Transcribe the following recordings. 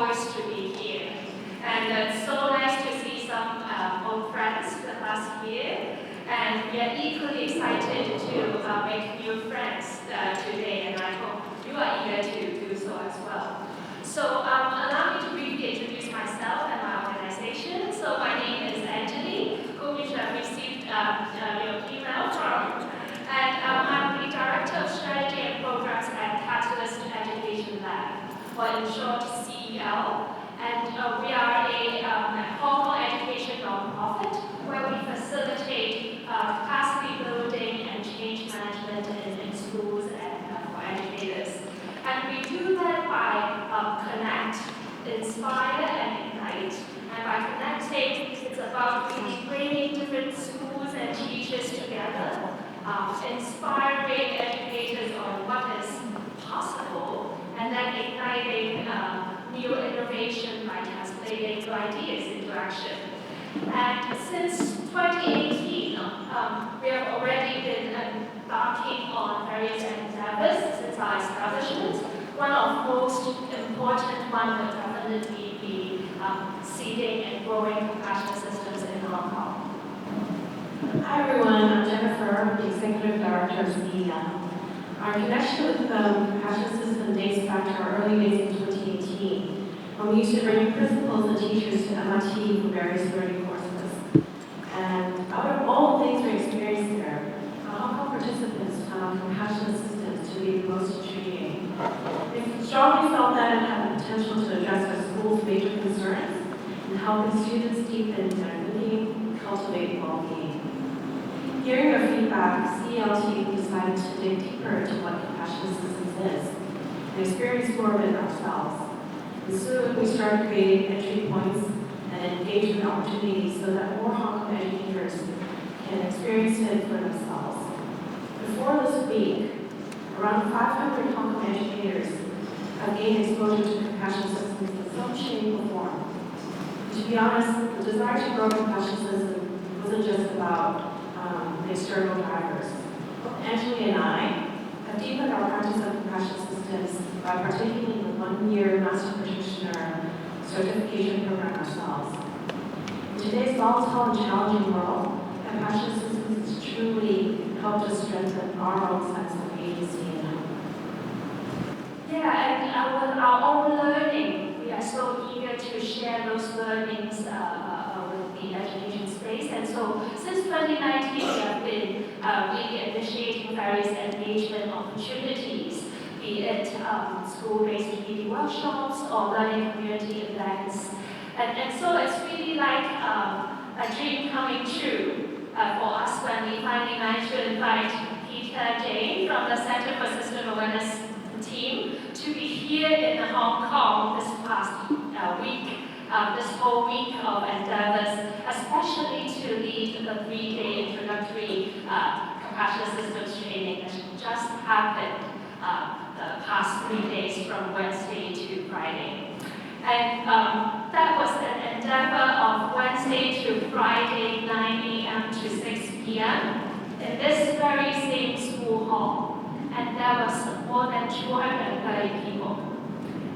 rejoiced to be here. And it's so nice to see some old friends the last year. And we are equally excited to make new friends today, and I hope you are eager to do so as well. So allow me to briefly introduce myself and my organization. So my name is Anjali, whom you should have received your email from. And I'm the Director of Strategy and Programs at Catalyst Education Lab, or in short, CEL. And we are a Hong Kong education nonprofit where we facilitate capacity building and change management in schools and for educators. And we do that by connect, inspire, and ignite. And by connecting, it's about really bringing different schools and teachers together, inspiring educators on what is possible, and then igniting new innovation by translating new ideas into action. And since 2018, we have already been embarking on various endeavors since our establishment. One of the most important one would definitely be seeding and growing compassion systems in Hong Kong. Hi everyone, I'm Jennifer, I'm the Executive Director of CEL. Our connection with the compassion system dates back to our early days in 2018, when we used to bring principals and teachers to MIT for various learning courses. And out of all the things we experienced there, our Hong Kong participants found compassionate systems to be the most intriguing. They strongly felt that it had the potential to address our school's major concerns and helping students deepen their thinking, cultivate well-being. Hearing their feedback, CEL team decided to dig deeper into what compassionate systems is and experience more of it ourselves. And soon we started creating entry points and engagement opportunities so that more Hong Kong educators can experience it for themselves. Before this week, around 500 Hong Kong educators have gained exposure to compassion systems in some shape or form. And to be honest, the desire to grow compassion system wasn't just about external drivers. Anjali and I have deepened our practice of compassion systems by partaking in the one-year Master Practitioner certification program ourselves. In today's volatile and challenging world, compassion systems has truly helped us strengthen our own sense of agency and hope. Yeah, and with our own learning, we are so eager to share those learnings with the education space. And so since 2019, we have been really initiating various engagement opportunities, be it school-based PD workshops or learning community events. And so it's really like a dream coming true for us when we finally managed to invite Peter Jane from the Center for System Awareness team to be here in Hong Kong this past week. This whole week of endeavors, especially to lead the 3-day introductory compassionate systems training that just happened the past 3 days from Wednesday to Friday. And that was an endeavor of Wednesday to Friday, 9 a.m. to 6 p.m. in this very same school hall. And there was more than 230 people.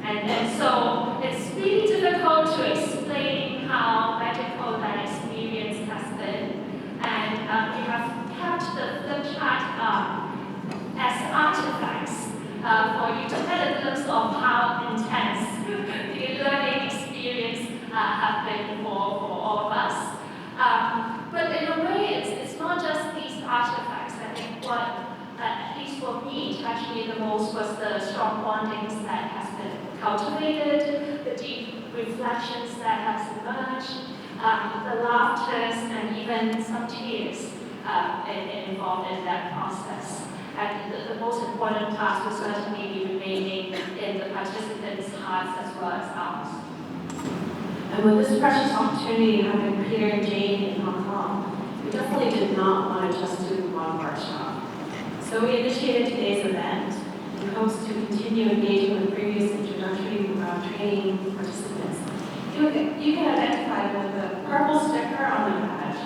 And so it's really difficult to explain how magical that experience has been. And we have kept the flip chart as artifacts for you to get a glimpse of how intense the learning experience have been for all of us. But in a way, it's not just these artifacts. I think what, at least for me, touched me the most was the strong bondings that has been cultivated, the deep reflections that has emerged, the laughters and even some tears involved in that process. And the most important part will certainly be remaining in the participants' hearts as well as ours. And with this precious opportunity having Peter and Jane in Hong Kong, we definitely did not want to just do one workshop. So we initiated today's event in hopes to continue engaging with previous introductory training participants. You can identify with the purple sticker on the badge.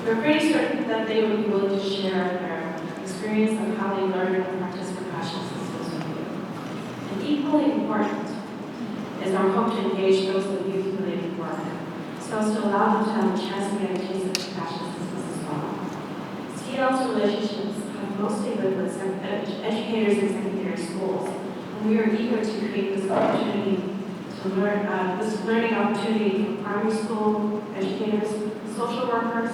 We're pretty certain that they would be willing to share their experience of how they learn and practice compassion systems with you. And equally important is our hope to engage those with youth-related work, so as to allow them to have a chance to get a taste of compassion systems as well. CEL's relationships have mostly lived with educators in secondary schools, and we are eager to create this opportunity to learn, this learning opportunity for primary school educators, social workers,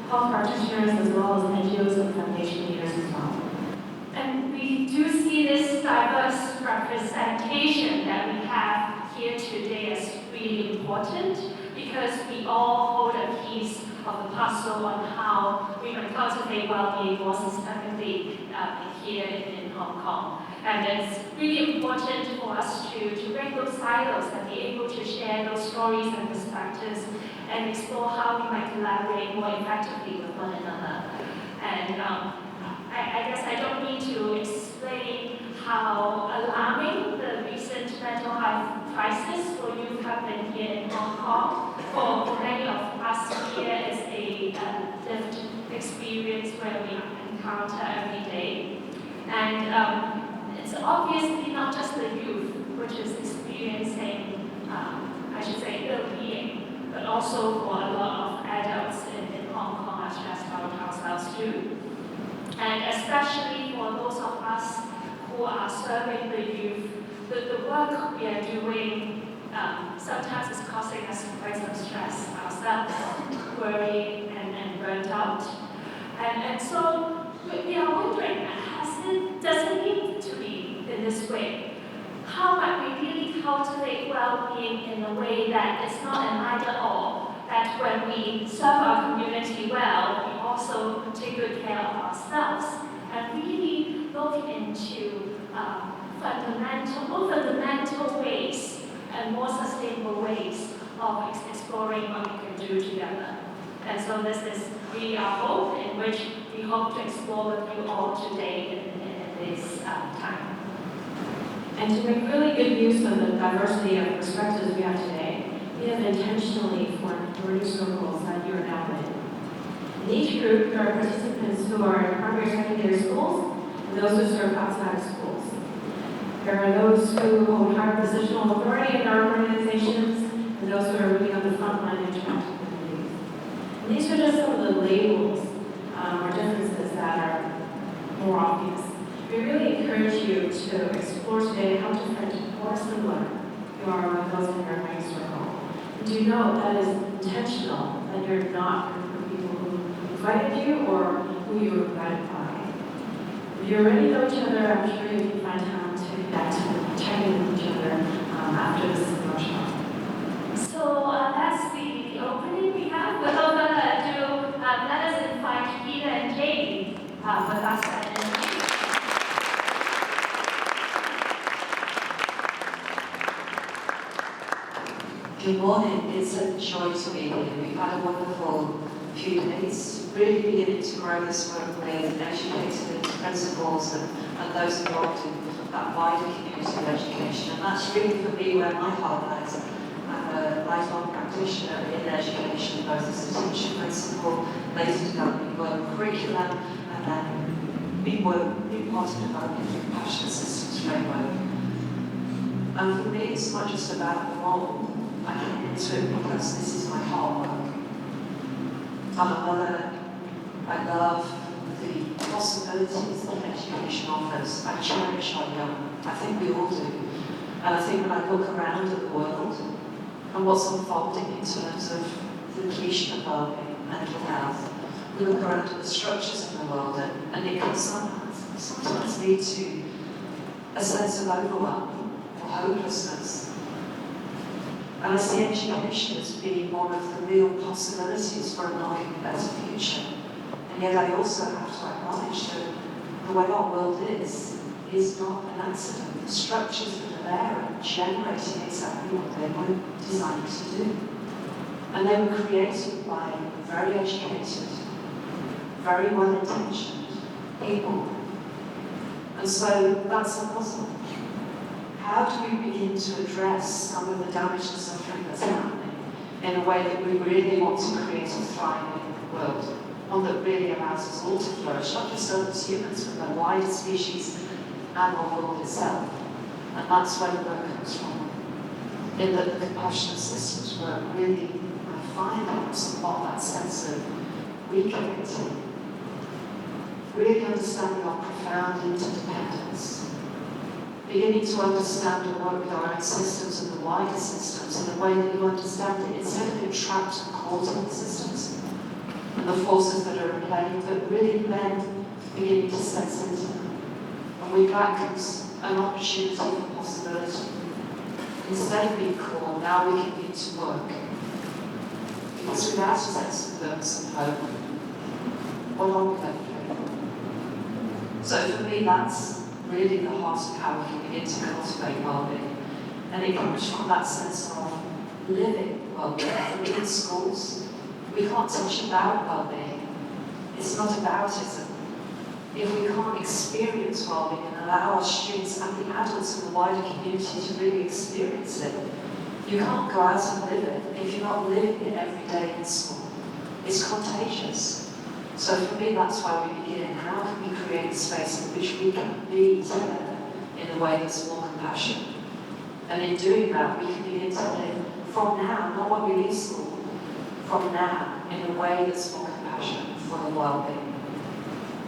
health practitioners, as well as NGOs and foundation leaders as well. And we do see this diverse representation that we have here today as really important because we all hold a piece of the puzzle on how we can cultivate well-being more systemically here in Hong Kong. And it's really important for us to break those silos and be able to share those stories and perspectives and explore how we might collaborate more effectively with one another. And I guess I don't need to explain how alarming the recent mental health crisis for youth have been here in Hong Kong. For many of us here, it's a lived experience where we encounter every day. And it's obviously not just the youth which is experiencing, I should say, ill-being, but also for a lot of adults in Hong Kong are stressed out ourselves too. And especially for those of us who are serving the youth, the work we are doing sometimes is causing us quite some stress ourselves, worry and burnt out. And so we are wondering, does it need to be in this way? How might we really cultivate well-being in a way that it's not an either-or? That when we serve our community well, we also take good care of ourselves and really look into more fundamental ways and more sustainable ways of exploring what we can do together. And so this is really our hope, in which we hope to explore with you all today in this time. And to make really good use of the diversity of perspectives we have today, we have intentionally formed learning circles that you are now in. In each group, there are participants who are in primary and secondary schools, and those who serve outside of schools. There are those who hold higher positional authority in our organizations, and those who are really on the front line interacting with the youth. And these are just some of the labels or differences that are more obvious. We really encourage you to explore today how different or similar you are with those in your learning circle. And do know that is intentional, that you're not for people who invited you or who you were invited by. If you're ready to know each other, I'm sure you can find time to connect and check in with each other after this workshop. So that's the opening we have. Without further ado, let us invite Peter and Jamie with us at the Good morning, it's a joy to be here. We've had a wonderful few days, really beginning to grow this work with educators, principals and those involved in that wider community of education. And that's really for me where my heart lies. I'm a lifelong practitioner in education, both as a teacher, principal, later developing global curriculum, and then being part of developing the compassion systems framework. And for me, it's not just about the role. I came into it because this is my heart work. I'm a mother. I love the possibilities that education offers. I cherish our young. I think we all do. And I think when I look around at the world and what's unfolding in terms of the depletion of well-being, mental health, we look around at the structures in the world and it can sometimes lead to a sense of overwhelm or hopelessness. And I see education as being one of the real possibilities for unlocking a better future. And yet I also have to acknowledge that the way our world is not an accident. The structures that are there are generating exactly what they were designed to do. And they were created by very educated, very well-intentioned people. And so that's a puzzle. How do we begin to address some of the damage and suffering that's happening in a way that we really want to create a thriving world, one that really allows us all to flourish, not just us as humans, but the wider species and our world itself? And that's where the work comes from. in that the compassionate systems work really, I find helps unlock that sense of reconnecting, really understanding our profound interdependence, beginning to understand and work with our own systems and the wider systems in a way that you understand it, instead of being trapped and caught in the systems and the forces that are in play, but really then beginning to sense into them. And with that comes an opportunity for possibility. Instead of being caught, now we can begin to work. Because without a sense of purpose and hope, what are we going to do? So for me, that's really the heart of how we can begin to cultivate well-being. And it comes from that sense of living well-being. In schools, we can't teach about well-being. It's not about it. If we can't experience well-being and allow our students and the adults in the wider community to really experience it, you can't go out and live it if you're not living it every day in school. It's contagious. So for me, that's why we begin. How can we create a space in which we can be together in a way that's more compassionate? And in doing that, we can begin to live from now, not when we leave school, from now, in a way that's more compassionate for the well-being.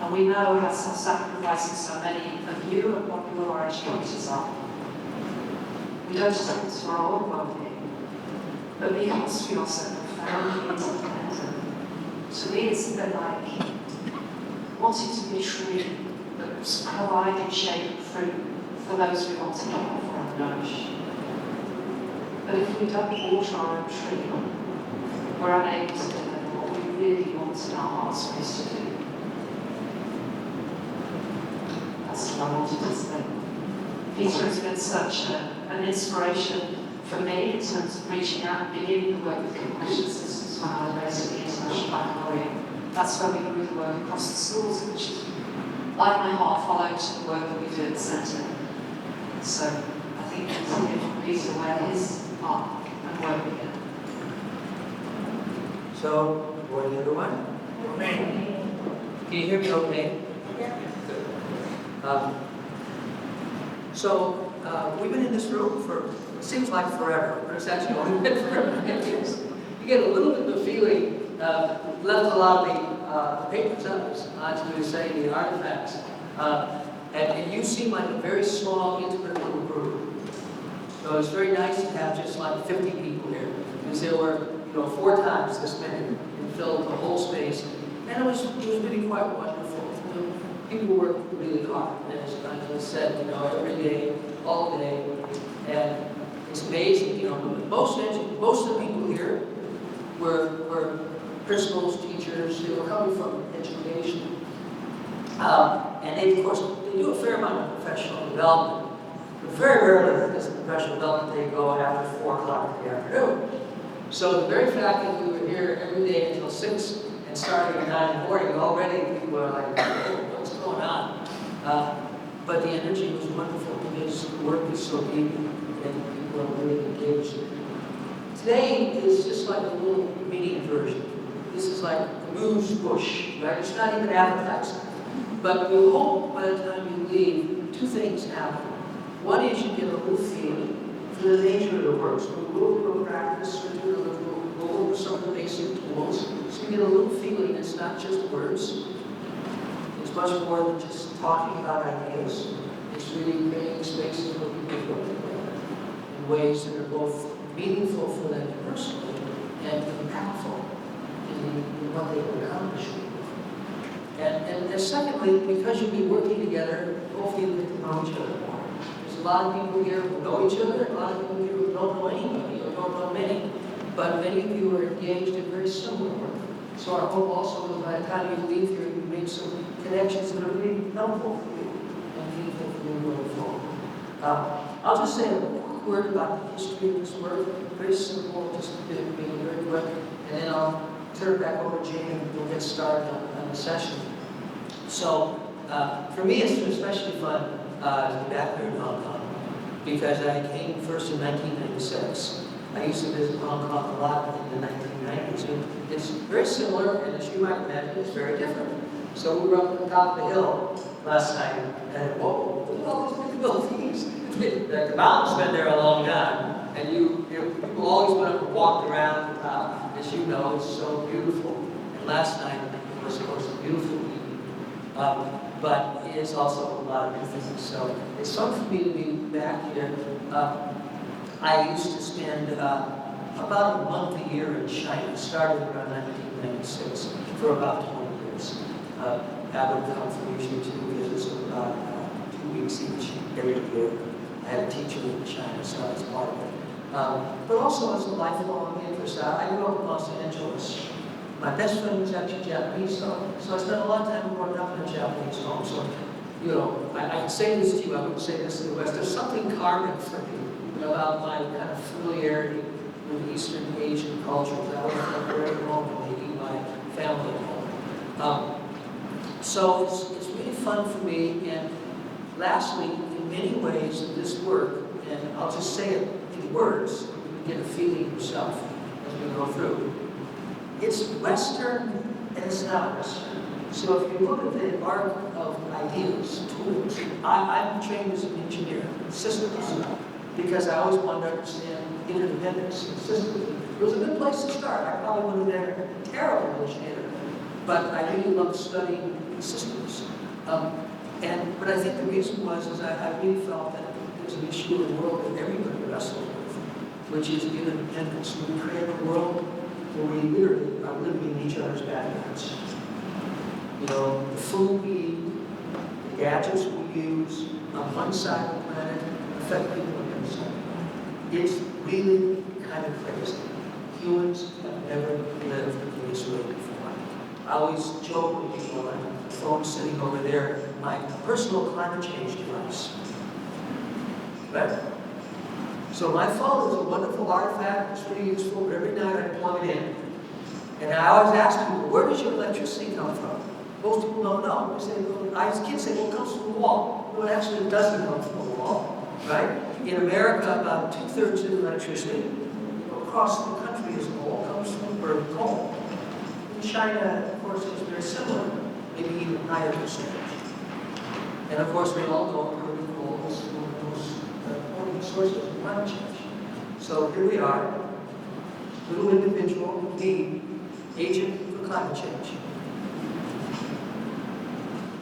And we know how self-sacrificing so many of you and what you are educators are. We don't just think for our own well-being, but because we are so profoundly interdependent. To me, it's a bit like wanting to be a tree that's providing shade and fruit for those we want to care for and nourish. But if we don't water our own tree, we're unable to deliver what we really want in our hearts space to do. That's what I wanted to say. Peter has been such an inspiration for me in terms of reaching out and beginning the work with compassion systems when I was raised at the International Baccalaureate. That's where we grew the work across the schools, which is like my heart followed to the work that we do at the centre. So I think continue from Peter where his heart and work began. So, good morning everyone. Can you hear me okay? We've been in this room for, it seems like forever, but it's actually only been for 10 years. You get a little bit of the feeling, left a lot of the papers up, as we were saying, the artifacts. And you seem like a very small, intimate little group. So it's very nice to have just like 50 people here. Because there were, 4 times this many, and filled the whole space. And it was really quite wonderful. People work really hard, as I said, every day, all day, and it's amazing. Most of the people here were principals, teachers. They were coming from education, and they, of course, they do a fair amount of professional development. But very rarely does the professional development day go after 4 o'clock in the afternoon. So the very fact that we were here every day until 6 and starting at 9 in the morning, already people are like, oh, what's going on? But the energy was wonderful because the work is so deep and people are really engaged. Today is just like a little mini version. This is like a moose bush, right? It's not even advertising. But we hope by the time you leave, 2 things happen. One is you get a little feeling for the nature of the work. So we'll practice, we'll go over some of the basic tools. So you get a little feeling it's not just words. It's much more than just talking about ideas. It's really creating spaces where people work together in ways that are both meaningful for them personally and impactful in what they will accomplish. And secondly, because you'll be working together, hopefully you get to know each other more. There's a lot of people here who know each other, a lot of people here who don't know anybody or don't know many, but many of you are engaged in very similar work. So our hope also is by the time you leave here, you make some connections that are really helpful for you and meaningful for you going forward. I'll just say a quick word about the history of this work. Very simple, just being very quick, and then I'll turn it back over to Jane and we'll get started on the session. So, for me, it's especially fun to be back here in Hong Kong because I came first in 1996. I used to visit Hong Kong a lot in the 1990s. And it's very similar, and as you might imagine, it's very different. So we were up at the top of the hill last night, and whoa, look at all these big buildings. The mountain's been there a long time, And people always went up and walked around, as you know, it's so beautiful. And last night was, of course, a beautiful evening. But it is also a lot of new things. So it's fun for me to be back here. I used to spend about a month a year in China, started around 1996, for about 20 years. I would come for usually 2 visits of about 2 weeks each every year. I had a teacher in China, so I was part of it. But also as a lifelong interest, I grew up in Los Angeles. My best friend was actually Japanese, so I spent a lot of time growing up in a Japanese home. So, you know, I can say this to you, I wouldn't say this to the West. There's something karmic for me about my kind of familiarity with Eastern Asian culture that I felt very at home in making my family at home. So it's really fun for me. And lastly, in many ways, this work, and I'll just say it in words, you get a feeling yourself as we go through. It's Western and it's not Western. So if you look at the arc of ideas, tools, I'm trained as an engineer, systems, because I always wanted to understand interdependence and systems. It was a good place to start. I probably would have been a terrible engineer, but I really loved studying systems. But I think the reason was I really felt that there's an issue in the world that everybody wrestles with, which is interdependence. We create a world where we literally are living in each other's backyards. You know, the food we eat, the gadgets we use on one side of the planet affect people on the other side. It's really kind of crazy. Humans have never lived in this way before. I always joke with people on the phone sitting over there, my personal climate change device. Right? So my phone is a wonderful artifact, it's pretty useful, but every night I plug it in. And I always ask people, where does your electricity come from? Most people don't know. They say, well, as kids say, well, it comes from the wall. No, it actually doesn't come from the wall, right? In America, about 2/3 of the electricity across the country as a whole comes from burning coal. In China, of course, it's very similar, maybe even higher percentage. And of course, we all know burning coal is one of the most important sources of climate change. So here we are, little individual, me, agent for climate change.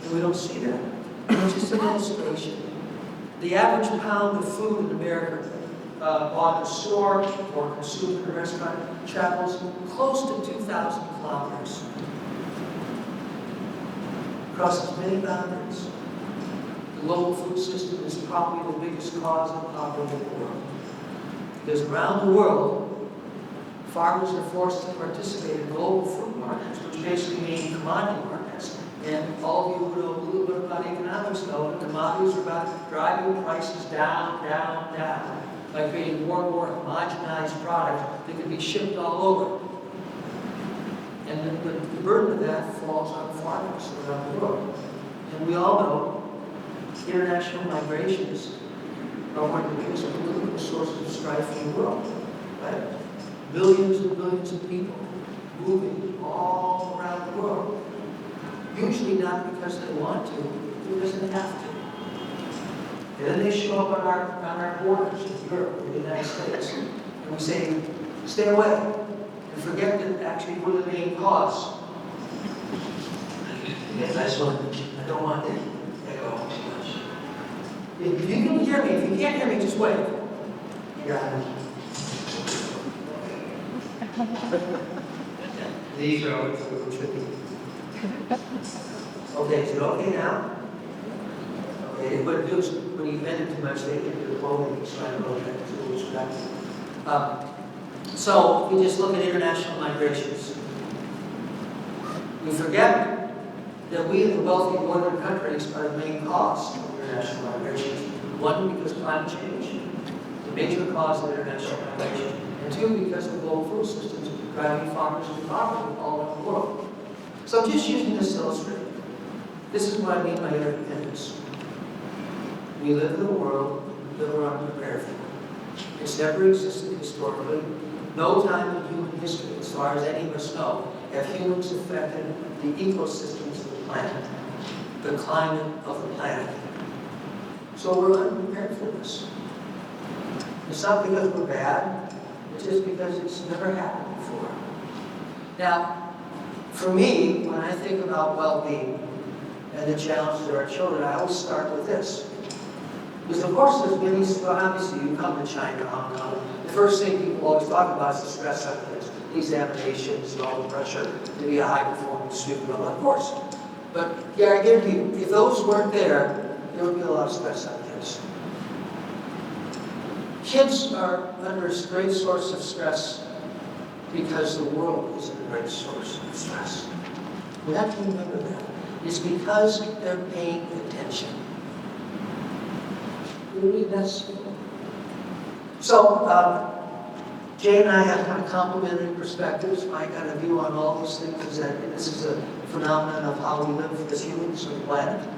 And we don't see that. It's just an illustration. The average pound of food in America bought in a store or consumed in a restaurant travels close to 2,000 kilometers. Crosses many boundaries. The global food system is probably the biggest cause of poverty in the world. Because around the world, farmers are forced to participate in global food markets, which basically mean commodity markets. And all of you who know a little bit about economics know that commodities are about driving prices down, down, down, by creating more and more homogenized products that can be shipped all over. And the burden of that falls on farmers around the world. And we all know international migrations are one of the biggest political sources of strife in the world. Right? Billions and billions of people moving all around the world. Usually not because they want to, because they have to. And then they show up on our borders in Europe or the United States, and we say, stay away, and forget that actually we're the main cause. Yes, I don't want to echo too much. If you can hear me, if you can't hear me, just wait. You got it. These are always a little tricky. Okay, is it okay now? Okay, what it do is when you bend it too much, they get the clothing, it's trying to rotate it to lose back. So we just look at international migrations. We forget that we in the wealthy northern countries are the main cause of international migrations. One, because of climate change, the major cause of international migration. And two, because of global food systems driving farmers into poverty all around the world. So I'm just using this to illustrate. This is what I mean by interdependence. We live in a world that we're unprepared for. It's never existed historically. No time in human history, as far as any of us know, have humans affected the ecosystems of the planet, the climate of the planet. So we're unprepared for this. It's not because we're bad, it's just because it's never happened before. Now, for me, when I think about well-being and the challenges of our children, I always start with this. Because of course there's many, well, obviously you come to China, Hong Kong, the first thing people always talk about is the stress of things, the examinations and all the pressure to be a high-performing student, well, of course. But yeah, I guarantee you, if those weren't there, there would be a lot of stress on kids. Kids are under a great source of stress because the world is a great source of stress. We have to remember that. It's because they're paying attention. Really, that's simple. So, Jay and I have kind of complementary perspectives. My kind of view on all these things is that this is a phenomenon of how we live as humans on the planet.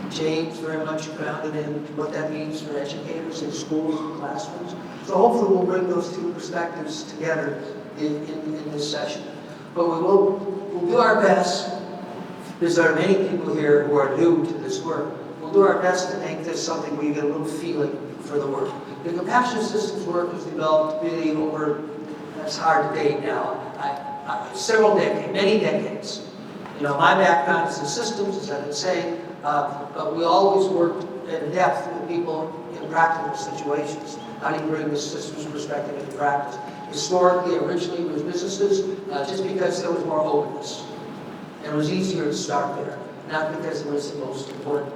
James very much grounded in what that means for educators in schools and classrooms. So hopefully we'll bring those two perspectives together in this session. But we'll do our best, because there are many people here who are new to this work. We'll do our best to make this something where you get a little feeling for the work. The compassionate systems work was developed really over, that's hard to date now, several decades, many decades. You know, my background is in systems, as I've been saying, but we always worked in depth with people in practical situations. How do you bring this systems perspective into practice? Historically, originally, it was businesses, just because there was more openness. And it was easier to start there, not because it was the most important.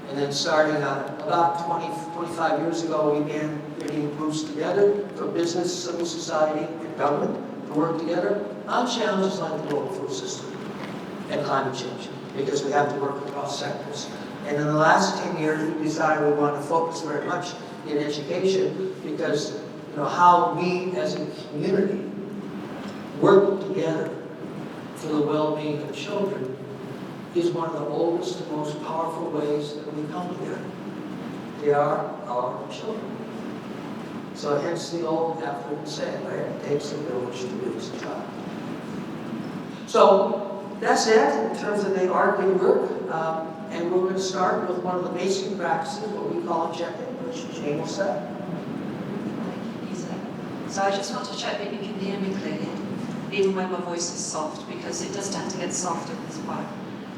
And then starting about 25 years ago, we began getting groups together from business, civil society, and government to work together on challenges like the global food system and climate change, because we have to work across sectors. And in the last 10 years, we decided we wanted to focus very much in education, because you know how we as a community work together for the well-being of children is one of the oldest and most powerful ways that we come together. They are our children. So hence the old African saying, right? It takes a village to raise a child. So that's it in terms of the arc of work. And we're going to start with one of the basic practices, what we call a check-in, which Jane will say. So I just want to check that you can hear me clearly, even when my voice is soft, because it does tend to get softer in this part.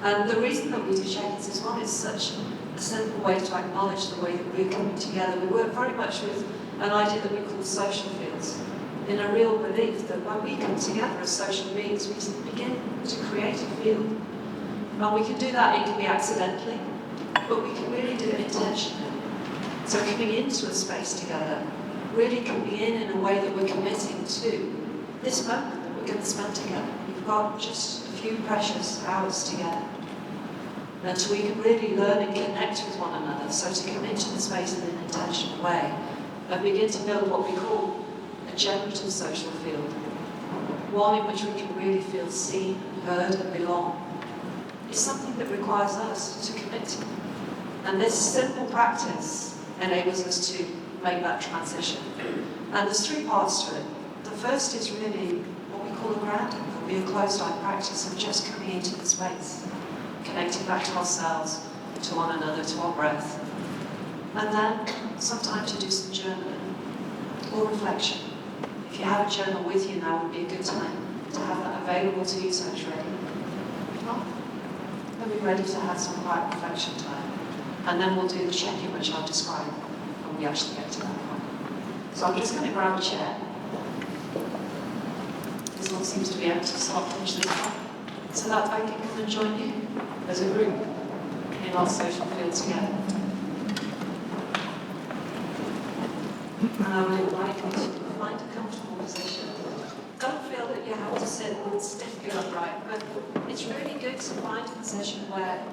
And the reason that we do check-ins is, one, it's such a simple way to acknowledge the way that we're coming together. We work very much with an idea that we call social fields, in a real belief that when we come together as social beings, we begin to create a field. And we can do that, it can be accidentally, but we can really do it intentionally. So coming into a space together, really coming in a way that we're committing to this moment that we're going to spend together. We've got just a few precious hours together. And so we can really learn and connect with one another. So to come into the space in an intentional way and begin to build what we call a generative social field. One in which we can really feel seen, heard and belong. It's something that requires us to commit to. And this simple practice enables us to make that transition. And there's three parts to it. The first is really what we call a grounding. It'll be a closed-eye practice of just coming into the space, connecting back to ourselves, to one another, to our breath. And then sometimes to do some journaling or reflection. If you have a journal with you now, would be a good time to have that available to you so it's ready. If not, then we're ready to have some quiet reflection time. And then we'll do the check-in which I'll describe when we actually get to that point. So I'm just going to grab a chair. This one seems to be empty, so I'll finish this one. So that I can come and join you as a group in our social field together. And I would invite you to find a comfortable position. Don't feel that you have to sit stiffly upright, but it's really good to find a position where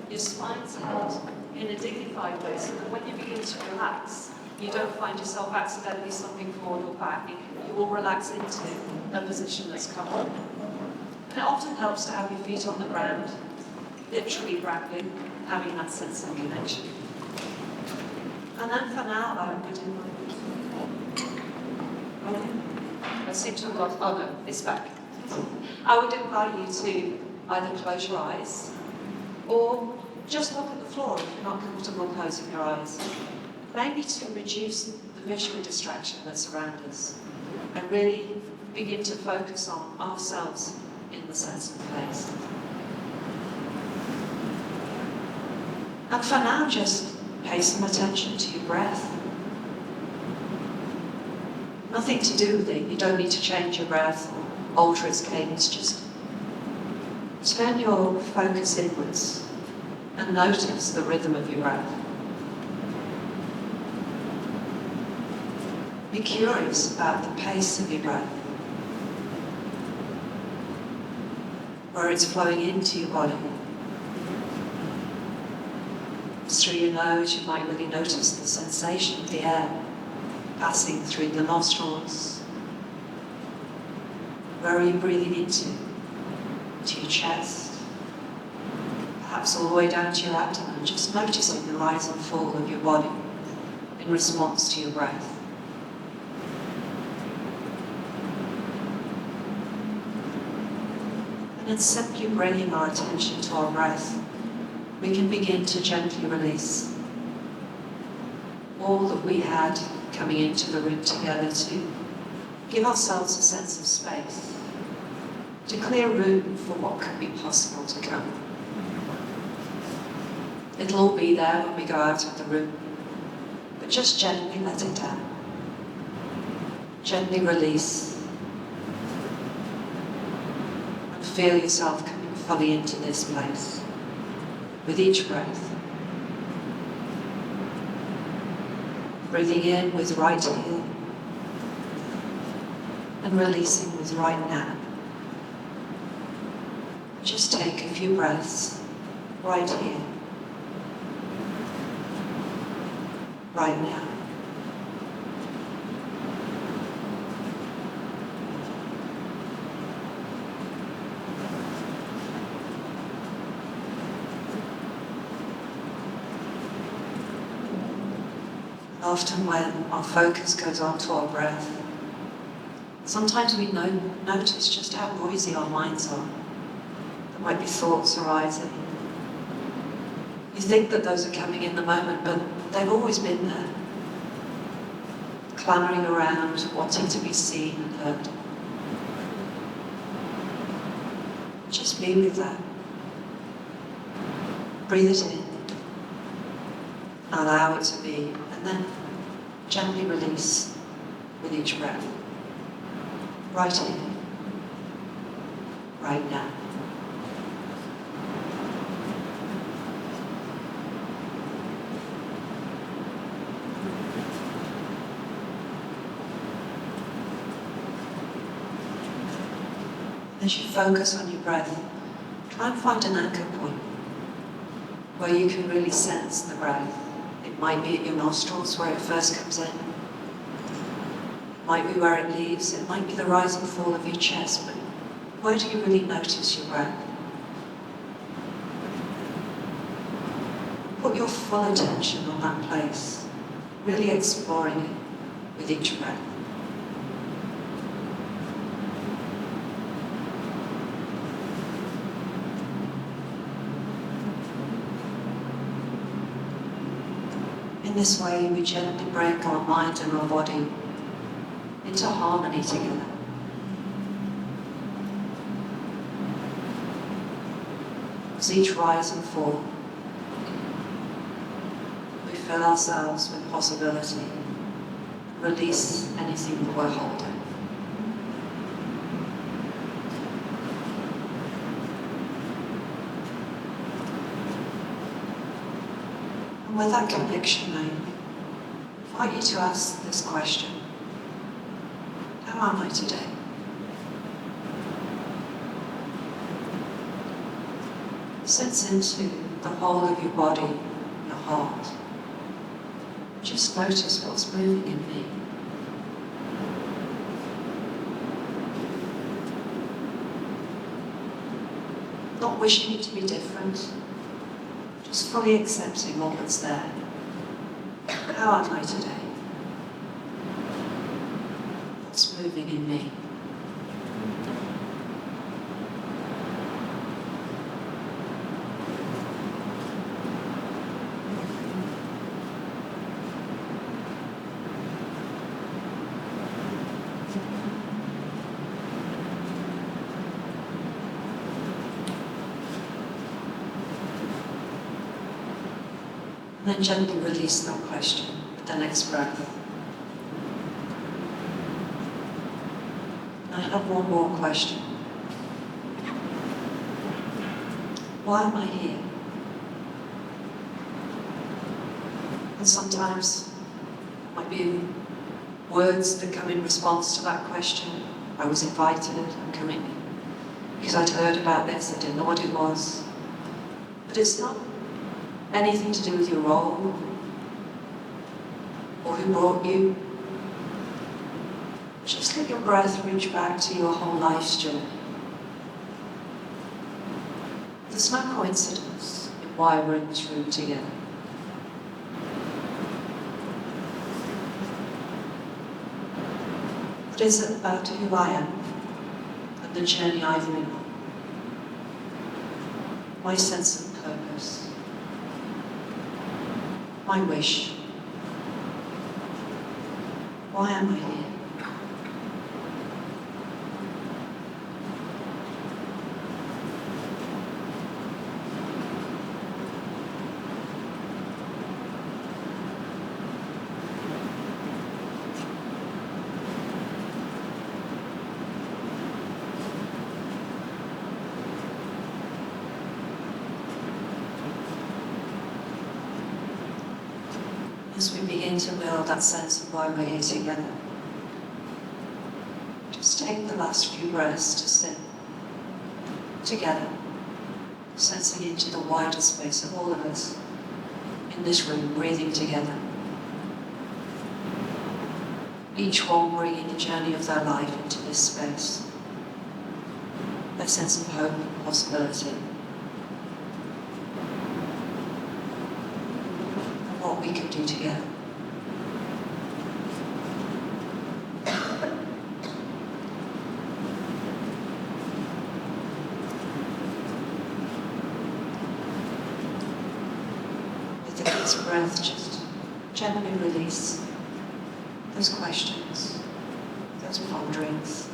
your spine's held in a dignified way, so that when you begin to relax, you don't find yourself accidentally slumping forward or back. You will relax into a position that's comfortable. And it often helps to have your feet on the ground, literally grounding, having that sense of connection. And then for now, I would invite I seem to have got, oh no, it's back. I would invite you to either close your eyes or just look at the floor if you're not comfortable closing your eyes. Maybe to reduce the visual distraction that's around us and really begin to focus on ourselves in the sense of place. And for now, just pay some attention to your breath. Nothing to do with it. You don't need to change your breath or alter its cadence. Just turn your focus inwards and notice the rhythm of your breath. Be curious about the pace of your breath, where it's flowing into your body. Through your nose, you might really notice the sensation of the air passing through the nostrils. Where are you breathing into? To your chest, perhaps all the way down to your abdomen, just noticing the rise and fall of your body in response to your breath. And in simply bringing our attention to our breath, we can begin to gently release all that we had coming into the room together to give ourselves a sense of space, to clear room for what could be possible to come. It'll all be there when we go out of the room, but just gently let it down. Gently release. And feel yourself coming fully into this place with each breath. Breathing in with right here and releasing with right now. Just take a few breaths right here, right now. Often when our focus goes on to our breath, sometimes we notice just how noisy our minds are. There might be thoughts arising. You think that those are coming in the moment, but they've always been there, clamouring around, wanting to be seen and heard. Just be with that. Breathe it in. Allow it to be, and then gently release with each breath. Right here, right now. As you focus on your breath, try and find an anchor point where you can really sense the breath. It might be at your nostrils where it first comes in. It might be where it leaves. It might be the rise and fall of your chest, but where do you really notice your breath? Put your full attention on that place, really exploring it with each breath. In this way, we gently bring our mind and our body into harmony together. As each rise and fall, we fill ourselves with possibility and release anything that we're holding. And with that conviction, I invite you to ask this question: how am I today? Sense into the whole of your body, your heart. Just notice what's moving in me. Not wishing it to be different, just fully accepting all that's there. How am I today? What's moving in me? And then gently release that question with the next breath. I have one more question. Why am I here? And sometimes it might be words that come in response to that question. I was invited, I'm coming because I'd heard about this, I didn't know what it was. But it's not anything to do with your role or who brought you. Just let your breath reach back to your whole life's journey. There's no coincidence in why we're in this room together. What is it about who I am and the journey I've been on? My sense of purpose, my wish. Why am I here? As we begin to build that sense of why we're here together, just take the last few breaths to sit together, sensing into the wider space of all of us in this room, breathing together. Each one bringing the journey of their life into this space, a sense of hope and possibility. What we can do together. With the next breath, just gently release those questions, those ponderings.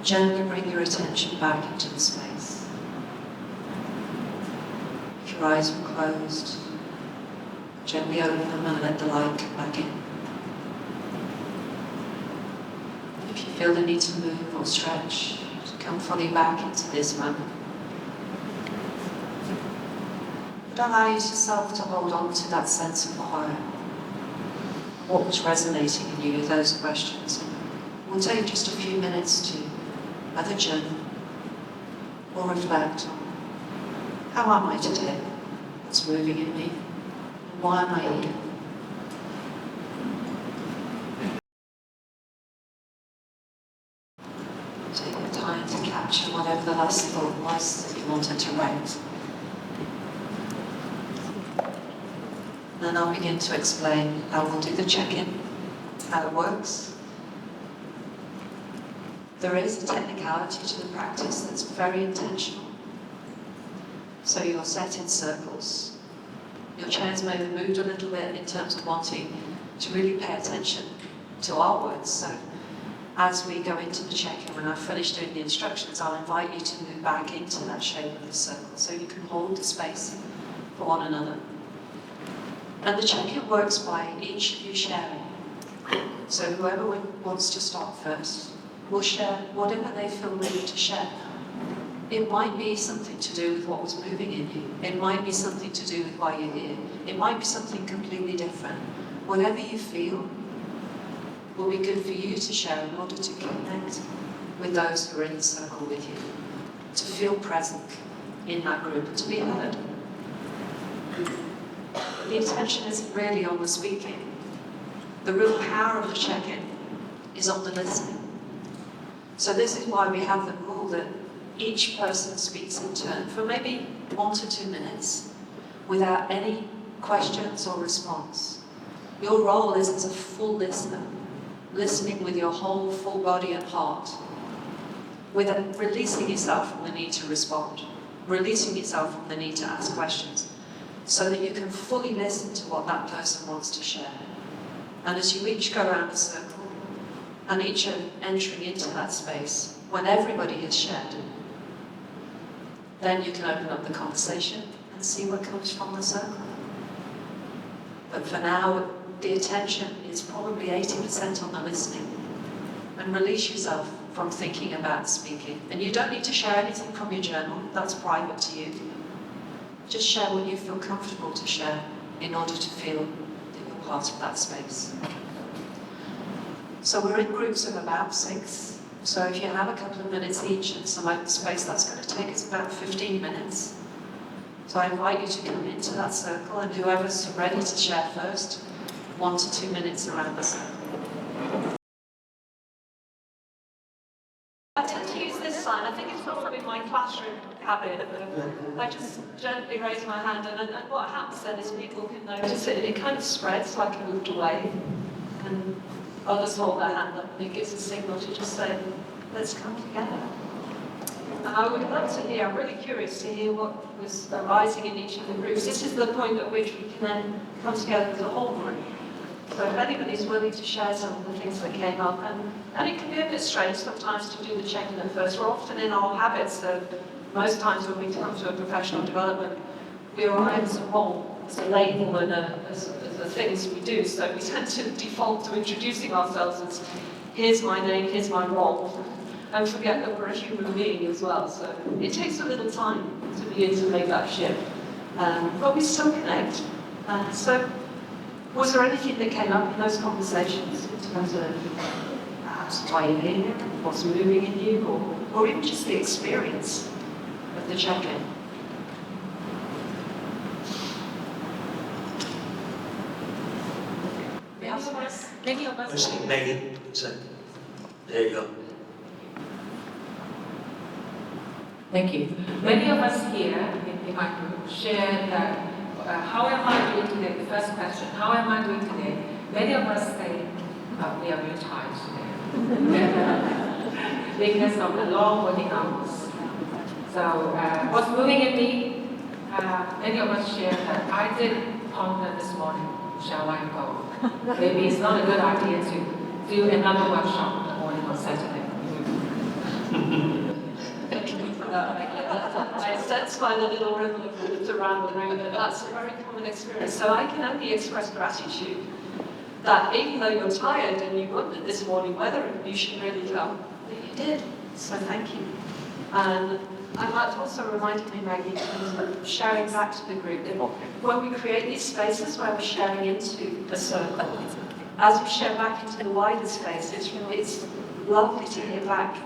Gently bring your attention back into the space. Your eyes are closed. Gently open them and let the light come back in. If you feel the need to move or stretch, come fully back into this moment. But allow yourself to hold on to that sense of quiet. What was resonating in you with those questions. We'll take just a few minutes to either journal or reflect on how am I today? What's moving in me? And why am I here? Take the time to capture whatever the last thought was that you wanted to write. And then I'll begin to explain how we'll do the check-in, how it works. There is a technicality to the practice that's very intentional. So you're set in circles. Your chairs may have moved a little bit in terms of wanting to really pay attention to our words. So as we go into the check-in, when I've finished doing the instructions, I'll invite you to move back into that shape of the circle so you can hold the space for one another. And the check-in works by each of you sharing. So whoever wants to start first will share whatever they feel ready to share. It might be something to do with what was moving in you. It might be something to do with why you're here. It might be something completely different. Whatever you feel will be good for you to share in order to connect with those who are in the circle with you, to feel present in that group and to be heard. The attention isn't really on the speaking. The real power of the check-in is on the listening. So this is why we have the rule that each person speaks in turn for maybe 1 to 2 minutes without any questions or response. Your role is as a full listener, listening with your whole full body and heart, without releasing yourself from the need to respond, releasing yourself from the need to ask questions, so that you can fully listen to what that person wants to share. And as you each go around the circle, and each are entering into that space, when everybody has shared, then you can open up the conversation and see what comes from the circle. But for now, the attention is probably 80% on the listening. And release yourself from thinking about speaking. And you don't need to share anything from your journal, that's private to you. Just share what you feel comfortable to share in order to feel that you're part of that space. So we're in groups of about 6. So if you have a couple of minutes each and some open space, that's going to take us about 15 minutes. So I invite you to come into that circle, and whoever's ready to share first, 1 to 2 minutes around the circle. I tend to use this sign. I think it's probably my classroom habit. I just gently raise my hand, and what happens then is people can notice it, and it kind of spreads like a moved away. And others hold their hand up, and it gives a signal to just say, let's come together. And I would love to hear, I'm really curious to hear what was arising in each of the groups. This is the point at which we can then come together as a whole group. So if anybody's willing to share some of the things that came up, and it can be a bit strange sometimes to do the check-in at first. We're often in our habits of, most times when we come to a professional development, we arrive as a role, as a label, and as the things we do. So we tend to default to introducing ourselves as, here's my name, here's my role, and forget that we're a human being as well. So it takes a little time to begin to make that shift. But we still connect. So was there anything that came up in those conversations in terms of perhaps why you're here, what's moving in you, or even just the experience of the check-in? Many of us. Maggie, so there you go. Thank you. Many of us here in my group share that, how am I doing today? The first question, how am I doing today? Many of us say, we are very tired today. Because of the long working hours. So what's moving in me, many of us share that I did ponder this morning, shall I go? Maybe it's not a good idea to do another workshop in the morning on Saturday. I sense by the little ripple of movement around the room that that's a very common experience. So I can only express gratitude that even though you're tired and you wondered this morning whether you should really come, that you did. So thank you. And that also reminded me, Maggie, in terms of sharing back to the group, that when we create these spaces where we're sharing into the circle, as we share back into the wider space, it's lovely to hear back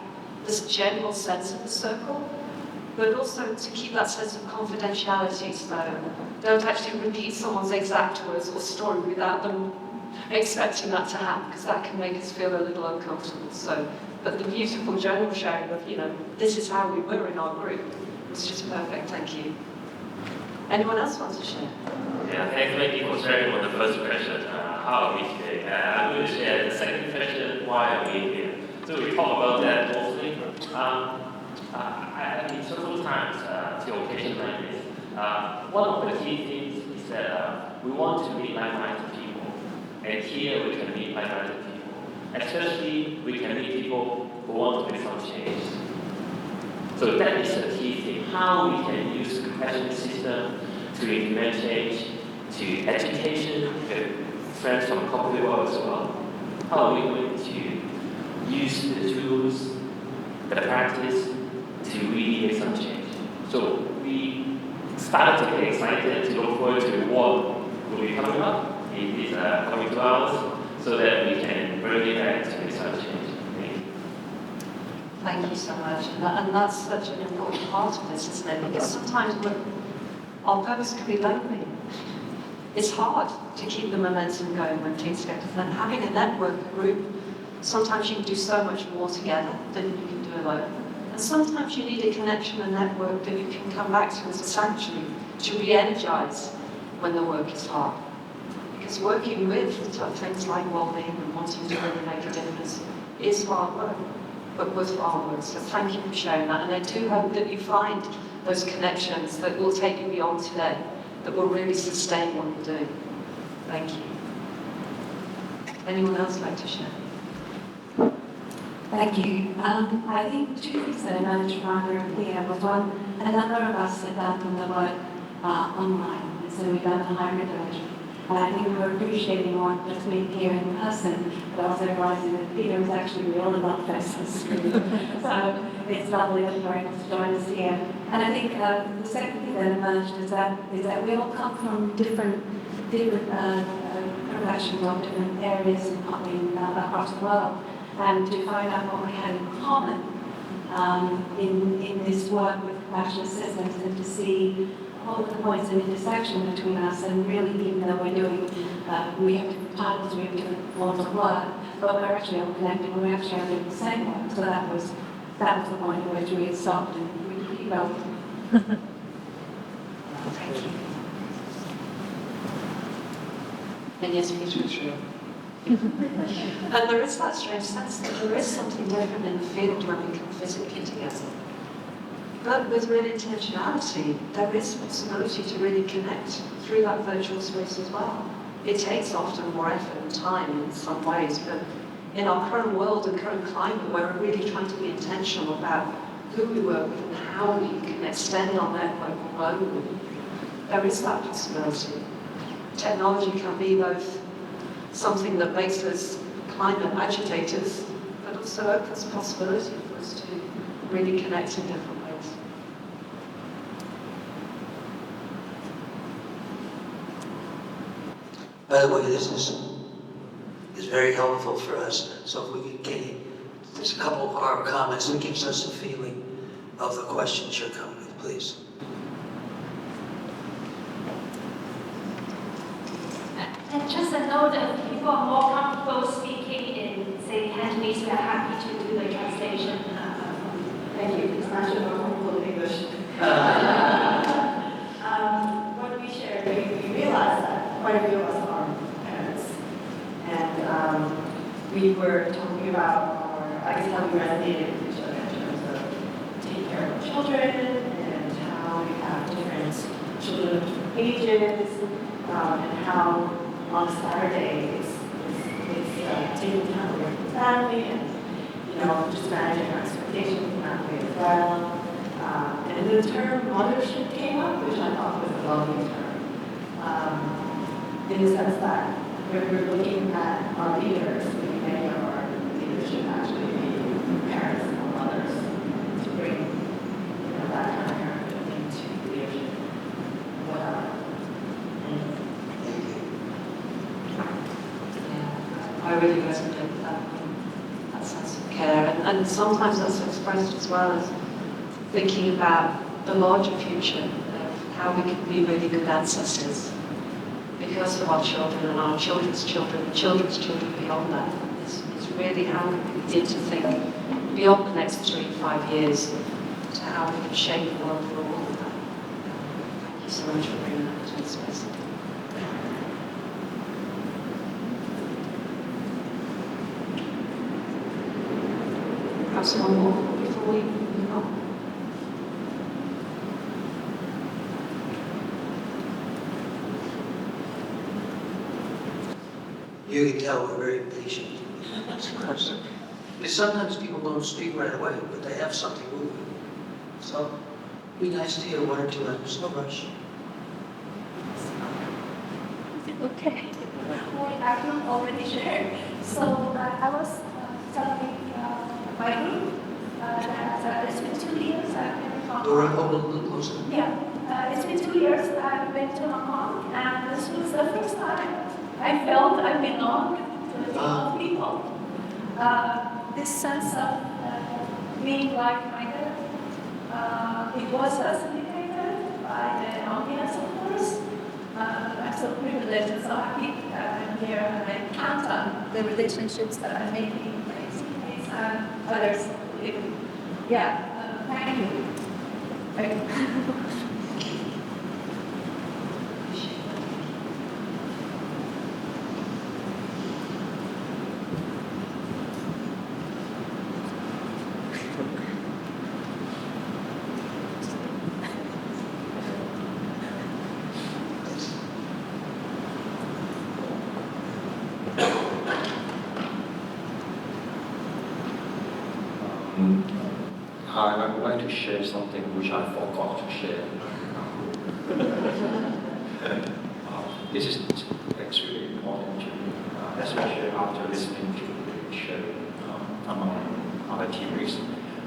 this general sense of the circle, but also to keep that sense of confidentiality, so don't actually repeat someone's exact words or story without them expecting that to happen, because that can make us feel a little uncomfortable. So, but the beautiful general sharing of, this is how we were in our group was just perfect. Thank you. Anyone else want to share? Yeah, thanks Maggie for sharing on the first question, how are we today? I'm going to share the second question, why are we here? So we talk about that mostly. I've been several times to occasions like this. One of the key things is that we want to meet like-minded people. And here we can meet like-minded people. Especially we can meet people who want to make some change. So that is the key thing. How we can use the compassion system to implement change, to education, with friends from corporate world as well. How are we going to use the tools, the practice to really make some change? So we started to get excited to look forward to what will be coming up in these coming 2 hours so that we can bring it back to make some change. Thank you. Thank you so much. And that's such an important part of this, isn't it? Because sometimes our purpose can be lonely. It's hard to keep the momentum going when things get tough. And having a network, a group, sometimes you can do so much more together than you can do alone. And sometimes you need a connection, a network that you can come back to as a sanctuary to re-energize when the work is hard. Because working with things like well-being and wanting to really make a difference is hard work, but worthwhile work. So thank you for sharing that. And I do hope that you find those connections that will take you beyond today, that will really sustain what you're doing. Thank you. Anyone else like to share? Thank you. I think 2 things that I managed to find very clear was one, a number of us sat down from the word online. And so we've done a hybrid version. And I think we're appreciating more just being here in person, but also realizing that Peter is actually real and not face on screen. So it's lovely that you're able to join us here. And I think the second thing that emerged is that we all come from different professions or different areas across the world, and to find out what we had in common in this work with compassionate systems, and to see all the points of intersection between us, and really, even though we have different titles, we have different forms of work, but we're actually all connected, we're actually all doing the same work. So that was the point at which we had stopped and we keep going. Thank you. And yes, Peter is real. And there is that strange sense that there is something different in the field when we come physically together. But with real intentionality, there is possibility to really connect through that virtual space as well. It takes often more effort and time in some ways, but in our current world and current climate, where we're really trying to be intentional about who we work with and how we can extend our network globally, there is that possibility. Technology can be both something that makes us climate agitators, but also opens possibility for us to really connect in different ways. By the way, this is very helpful for us. So if we could get just a couple of our comments, it gives us a feeling of the questions you're coming with, please. And just a note, if people are more comfortable speaking in, say, Cantonese, we are happy to do the translation. Thank you. It's not more comfortable in English. When we shared, we realized that quite a few of us are parents. And we were talking about, I guess, how we resonated with each other in terms of taking care of children and how we have different children of different ages, and how on Saturday it's taking time away from family and, just managing our expectations from that way as well. And the term mothership came up, which I thought was a lovely term, in the sense that we're looking at our leaders, many of our leaders should actually be parents or mothers, to bring that kind of parenthood into leadership. I really resonate with that sense of care, and sometimes that's expressed as well as thinking about the larger future of how we can be really good ancestors because of our children and our children's children, and children's children beyond that. It's really how we begin to think beyond the next 3 to 5 years to how we can shape the world for all of that. Thank you so much for bringing that to the space. Perhaps one more before we move on. You can tell we're very patient. Because sometimes people don't speak right away, but they have something moving. So be nice to hear 1 or 2 others, no rush. Okay. Well, I can already share. So I was telling my group that it's been 2 years I've been in Hong Dora, Kong. hold a little closer. Yeah, it's been 2 years I've been to Hong Kong, and this was the first time I felt I belonged to a team of people. This sense of being like-minded, it was facilitated by the audience, of course. I'm so privileged and so happy that I'm here, and I count on the relationships that I'm making in place and others. Thank you. Thank you. Hi, I would like to share something which I forgot to share. This is extremely important to me, especially after listening to the sharing among other teammates.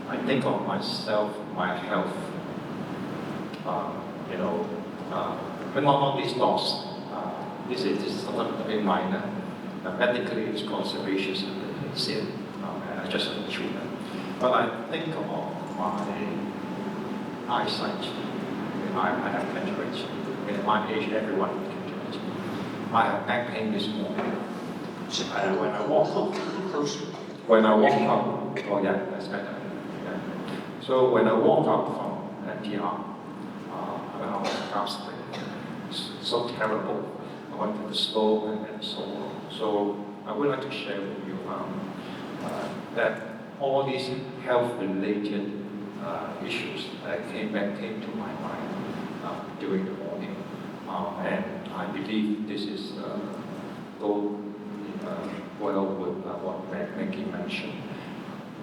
I think of myself, my health, but not all these thoughts. This is something a bit minor. Medically, it's called sebaceous sin, and I just have treatment. But I think about my eyesight. I have cataracts. At my age, everyone has cataracts. I have back pain this morning. And when I walk up, oh yeah, that's better. Yeah. So when I walk up from NPR, when I was gasping, it's so terrible. I wanted to slow and so on. So I would like to share with you that all these health-related issues that came to my mind during the morning, and I believe this is go well with what Maggie mentioned.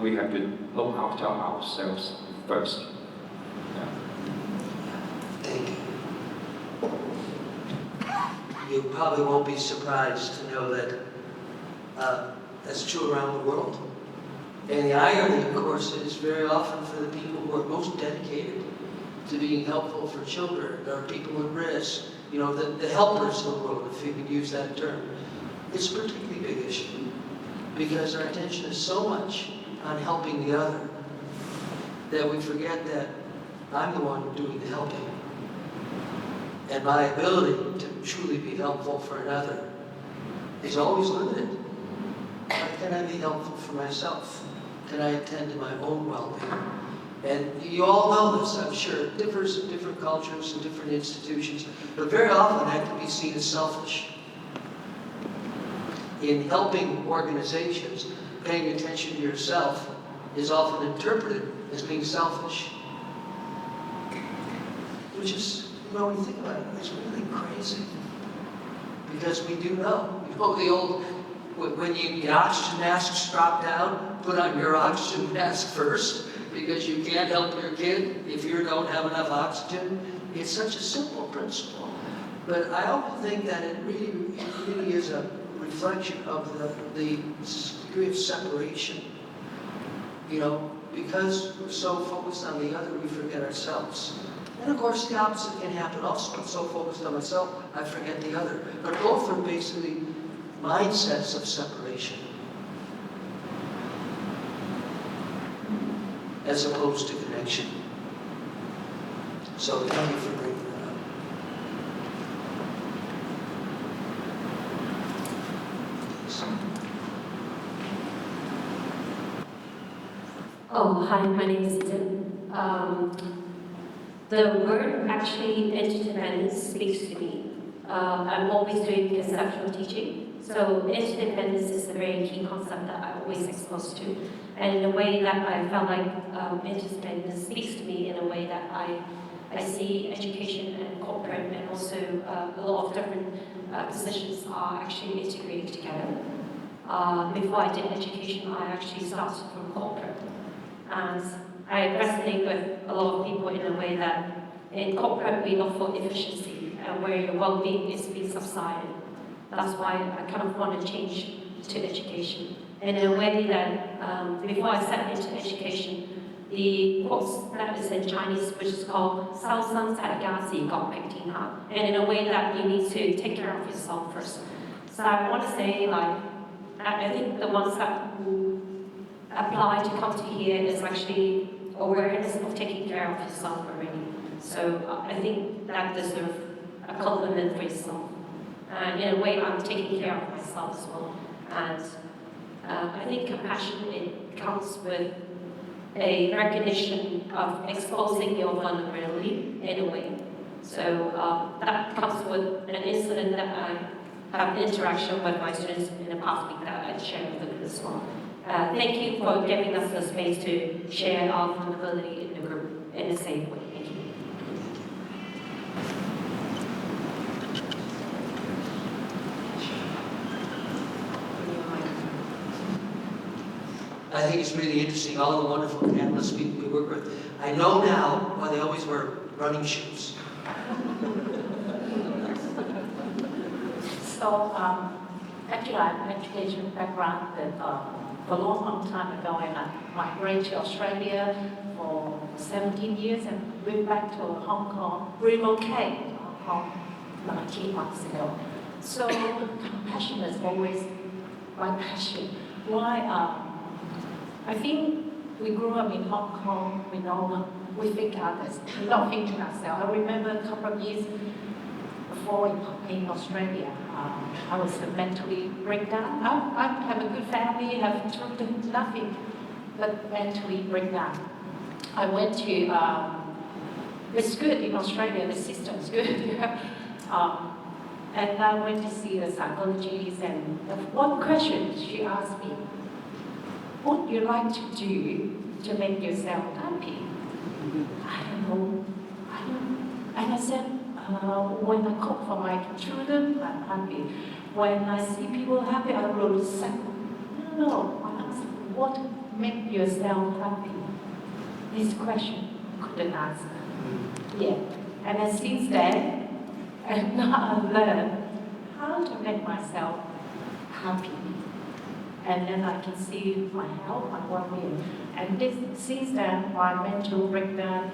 We have to look after ourselves first. Yeah. Thank you. You probably won't be surprised to know that that's true around the world. And the irony, of course, is very often for the people who are most dedicated to being helpful for children or people at risk, the helpers of the world, if you could use that term. It's a particularly big issue because our attention is so much on helping the other that we forget that I'm the one doing the helping. And my ability to truly be helpful for another is always limited. How can I be helpful for myself? Can I attend to my own well-being? And you all know this, I'm sure. It differs in different cultures and different institutions, but very often that can be seen as selfish. In helping organizations, paying attention to yourself is often interpreted as being selfish. Which is, when you think about it, it's really crazy. Because we do know. The old, when the oxygen masks drop down, put on your oxygen mask first, because you can't help your kid if you don't have enough oxygen. It's such a simple principle. But I often think that it really is a reflection of the degree of separation. Because we're so focused on the other, we forget ourselves. And of course, the opposite can happen also. I'm so focused on myself, I forget the other. But both are basically mindsets of separation, as opposed to connection. So thank you for bringing that up. Oh, hi, my name is Susan. The word actually interdependence speaks to me. I'm always doing conceptual teaching, so interdependence is a very key concept that I'm always exposed to. And in a way that I felt like interdependence speaks to me in a way that I see education and corporate and also a lot of different positions are actually integrated together. Before I did education, I actually started from corporate. And I resonate with a lot of people in a way that in corporate we look for efficiency and where your well-being is being subsided. That's why I kind of want to change to education. And in a way that before I stepped into education, the quote that is in Chinese, which is called 烧生在家自觉明天下, and in a way that you need to take care of yourself first. So I want to say, I think the ones that apply to come to here is actually awareness of taking care of yourself already. So I think that deserves a compliment for yourself. And in a way, I'm taking care of myself as well. And I think compassion, it comes with a recognition of exposing your vulnerability in a way. So that comes with an incident that I have an interaction with my students in the past week that I shared with them as well. Thank you for giving us the space to share our vulnerability in the group in a safe way. Thank you. I think it's really interesting, all the wonderful panelists we work with. I know now why they always wear running shoes. So actually, I have an education background that for a long, long time ago, and I migrated to Australia for 17 years and went back to Hong Kong, relocated to Hong Kong 19 months ago. So compassion is always my passion. Why? I think we grew up in Hong Kong, we think others, we don't think to ourselves. I remember a couple of years before in Australia, I was mentally breakdown. I have a good family, have children, nothing but mentally breakdown. I went to, it's good in Australia, the system's good. And I went to see the psychologist, and one question she asked me, what do you like to do to make yourself happy? I don't know. And I said, when I cook for my children, I'm happy. When I see people happy, I will say, no. I asked, what makes yourself happy? This question I couldn't answer. Yeah. And then since then, and now I learned how to make myself happy. And then I can see my health, my well-being. And since then, my mental breakdown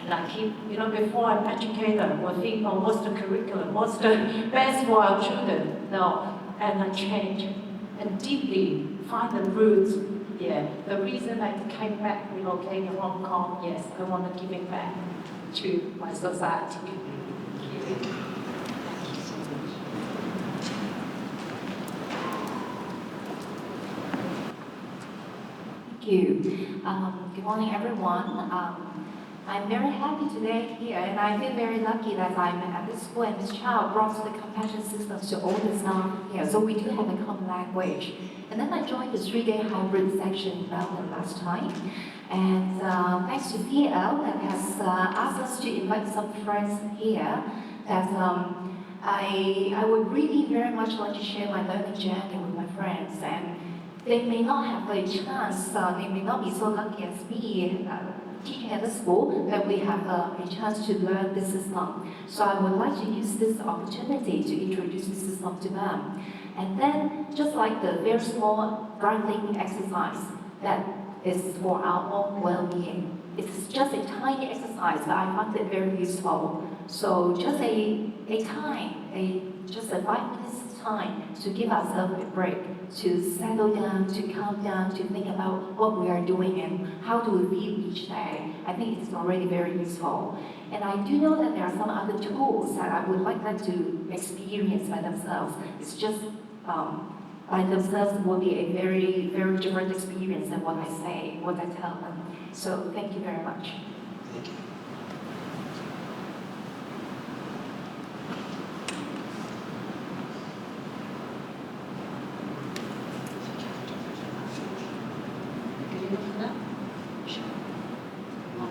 and I keep, before I'm educator, I will think, oh, what's the curriculum? What's the best for our children? No. And I change and deeply find the roots. Yeah. The reason I came back, relocated to Hong Kong, yes, I want to give it back to my society. Thank you. Thank you. Good morning, everyone. I'm very happy today here, and I feel very lucky that I'm at this school, and Ms. Chow brought the compassion systems to all the staff here, so we do have a common language. And then I joined the 3-day hybrid section in Melbourne last time, and thanks to PL that has asked us to invite some friends here, that I would really very much like to share my learning journey with my friends, and they may not have a chance, they may not be so lucky as me teaching at the school, that we have a chance to learn this system. So I would like to use this opportunity to introduce the system to them. And then, just like the very small grounding exercise that is for our own well-being, it's just a tiny exercise, but I find it very useful. So just just a 5 minutes time to give ourselves a break, to settle down, to calm down, to think about what we are doing and how do we feel each day. I think it's already very useful. And I do know that there are some other tools that I would like them to experience by themselves. It's just by themselves will be a very, very different experience than what I say, what I tell them. So thank you very much. Thank you.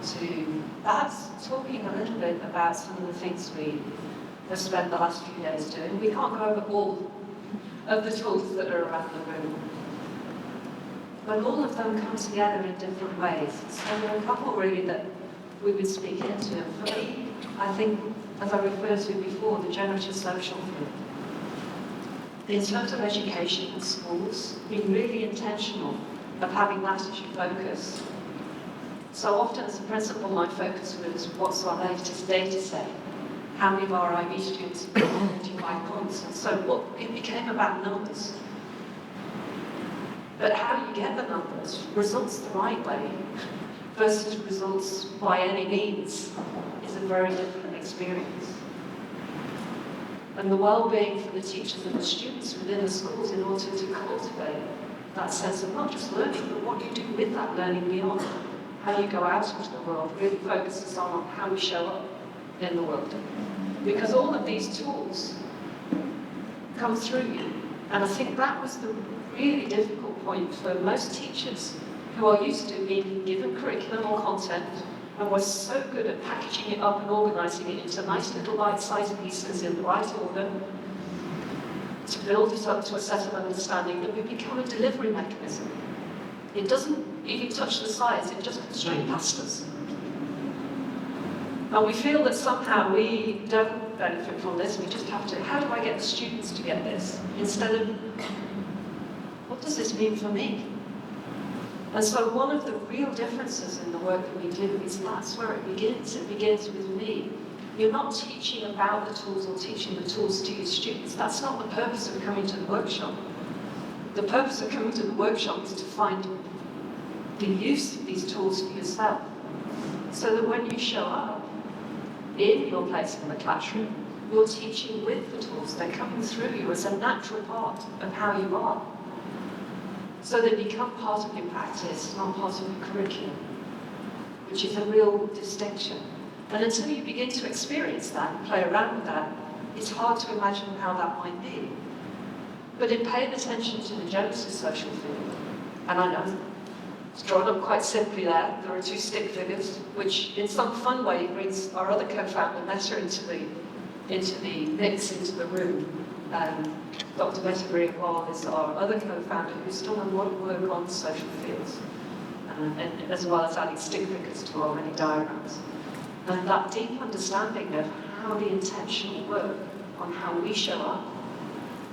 To perhaps talking a little bit about some of the things we have spent the last few days doing. We can't go over all of the tools that are around the room, but all of them come together in different ways. So there are a couple really that we would speak into. For me, I think, as I referred to before, the generative social field. In terms of education in schools, being really intentional of having that as your focus. So often as a principal, my focus was what's our latest data set? How many of our IB students have got 45 points? And so it became about numbers. But how do you get the numbers? Results the right way versus results by any means is a very different experience. And the well-being for the teachers and the students within the schools in order to cultivate that sense of not just learning, but what you do with that learning beyond. How you go out into the world really focuses on how we show up in the world. Because all of these tools come through you. And I think that was the really difficult point for most teachers who are used to being given curriculum or content and were so good at packaging it up and organising it into nice little bite-sized pieces in the right order to build it up to a set of understanding that we become a delivery mechanism. It doesn't even touch the sides, it just goes straight past us. And we feel that somehow we don't benefit from this. We just have to, how do I get the students to get this? Instead of, what does this mean for me? And so one of the real differences in the work that we do is that's where it begins. It begins with me. You're not teaching about the tools or teaching the tools to your students. That's not the purpose of coming to the workshop. The purpose of coming to the workshop is to find the use of these tools for yourself. So that when you show up in your place in the classroom, you're teaching with the tools. They're coming through you as a natural part of how you are. So they become part of your practice, not part of your curriculum, which is a real distinction. And until you begin to experience that and play around with that, it's hard to imagine how that might be. But in paying attention to the generative social field, and I know it's drawn up quite simply there, there are two stick figures, which in some fun way brings our other co-founder, Nessa, into the mix, into the room. Dr. Meta Greer-Wall is our other co-founder who's done a lot of work on social fields, and as well as adding stick figures to our many diagrams. And that deep understanding of how the intentional work on how we show up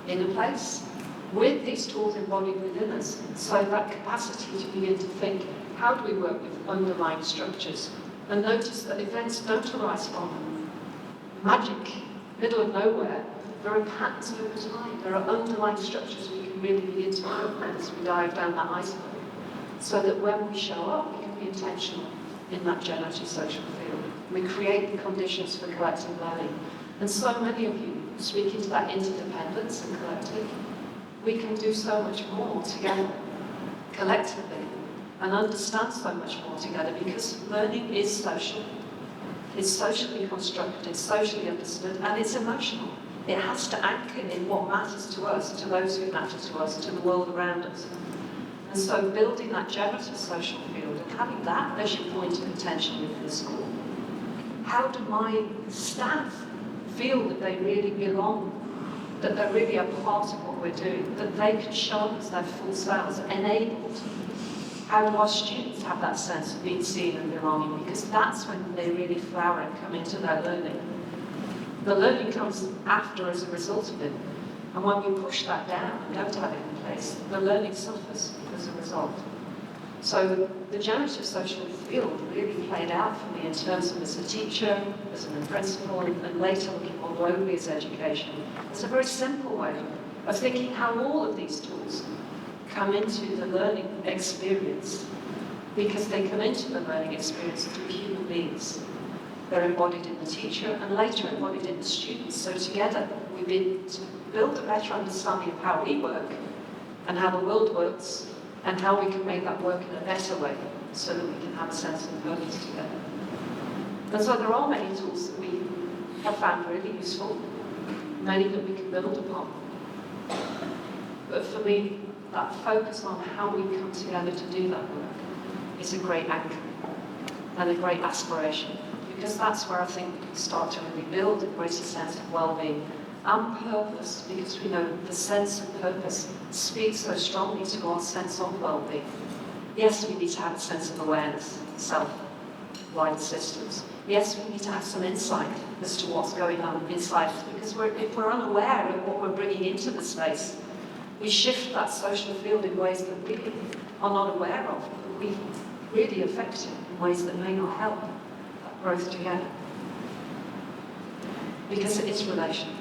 in a place with these tools embodied within us, so that capacity to begin to think, how do we work with underlying structures? And notice that events don't arise from magic, middle of nowhere. There are patterns over time. There are underlying structures we can really begin to work with as we dive down that iceberg, so that when we show up, we can be intentional in that generative social field. We create the conditions for collective learning. And so many of you speak into that interdependence and collective. We can do so much more together, collectively, and understand so much more together, because learning is social. It's socially constructed, it's socially understood, and it's emotional. It has to anchor in what matters to us, to those who matter to us, to the world around us. And so building that generative social field and having that as your point of attention within the school. How do my staff feel that they really belong, that they're really a part of what we're doing, that they can show up as their full selves, enabled? How do our students have that sense of being seen and belonging? Because that's when they really flower and come into their learning. The learning comes after as a result of it. And when we push that down and don't have it in place, the learning suffers as a result. So the generative social field really played out for me in terms of as a teacher, as a principal, and later looking more globally as education. It's a very simple way of thinking how all of these tools come into the learning experience, because they come into the learning experience through human beings. They're embodied in the teacher and later embodied in the students. So together we begin to build a better understanding of how we work and how the world works and how we can make that work in a better way so that we can have a sense of purpose together. And so there are many tools that we have found really useful, many that we can build upon. But for me, that focus on how we come together to do that work is a great anchor and a great aspiration. Because that's where I think we can start to really build a greater sense of well-being and purpose, because we know the sense of purpose speaks so strongly to our sense of well-being. Yes, we need to have a sense of awareness, self-wider systems. Yes, we need to have some insight as to what's going on inside us, because if we're unaware of what we're bringing into the space, we shift that social field in ways that we are not aware of, but we really affect it in ways that may not help growth together, because it is relational.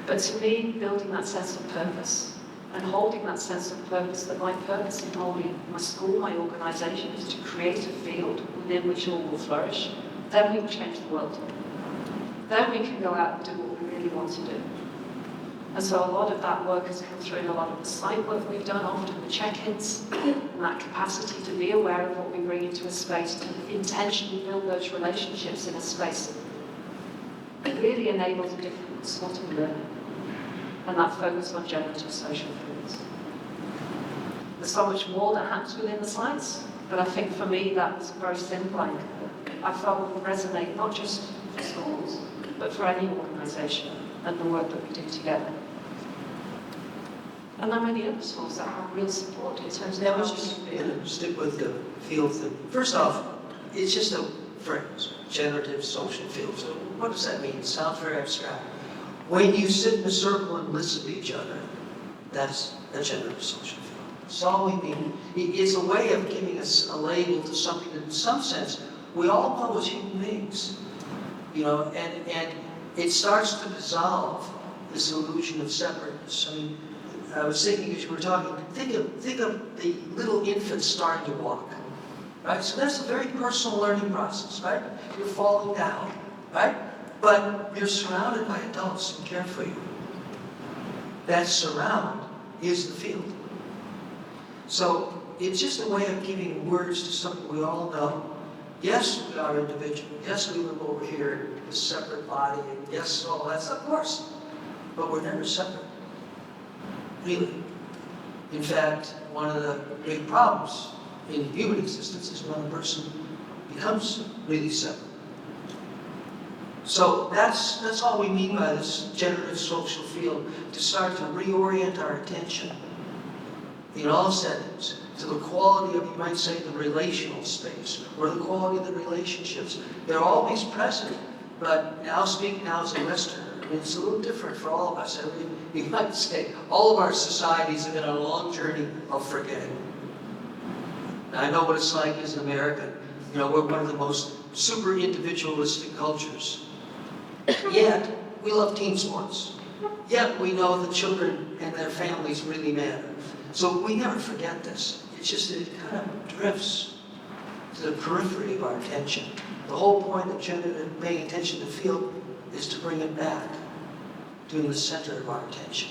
But to me, building that sense of purpose and holding that sense of purpose, that my purpose in holding my school, my organisation, is to create a field within which all will flourish, then we will change the world. Then we can go out and do what we really want to do. And so a lot of that work has come through in a lot of the site work we've done, often the check-ins, and that capacity to be aware of what we bring into a space, to intentionally build those relationships in a space. It really enables a different sort of learning, and that focus on generative social fields. There's so much more that happens within the sites, but I think for me that was a very simple anchor. I felt would resonate not just for schools, but for any organisation and the work that we do together. And there are many other schools that have real support in terms of... Yeah, I was just going to stick with the field thing. First off, it's just a phrase, generative social field. So what does that mean? It sounds very abstract. When you sit in a circle and listen to each other, that's a generative social field. That's all we mean. It's a way of giving us a label to something that in some sense we all know as human beings. You know, and it starts to dissolve this illusion of separateness. I mean, I was thinking as you were talking, think of the little infant starting to walk, right? So that's a very personal learning process, right? You're falling down, right? But you're surrounded by adults who care for you. That surround is the field. So it's just a way of giving words to something we all know. Yes, we are individual. Yes, we live over here in a separate body, and yes, all that stuff, of course. But we're never separate. Really. In fact, one of the big problems in human existence is when a person becomes really separate. So that's all we mean by this generative social field, to start to reorient our attention in all settings to the quality of, you might say, the relational space, or the quality of the relationships. They're always present, but now speaking now as a Westerner, it's a little different for all of us. I mean, you might say all of our societies have been on a long journey of forgetting. Now, I know what it's like as an American. You know, we're one of the most super individualistic cultures. Yet, we love team sports. Yet, we know that children and their families really matter. So we never forget this. It's just that it kind of drifts to the periphery of our attention. The whole point of paying attention to the field is to bring it back to the center of our attention.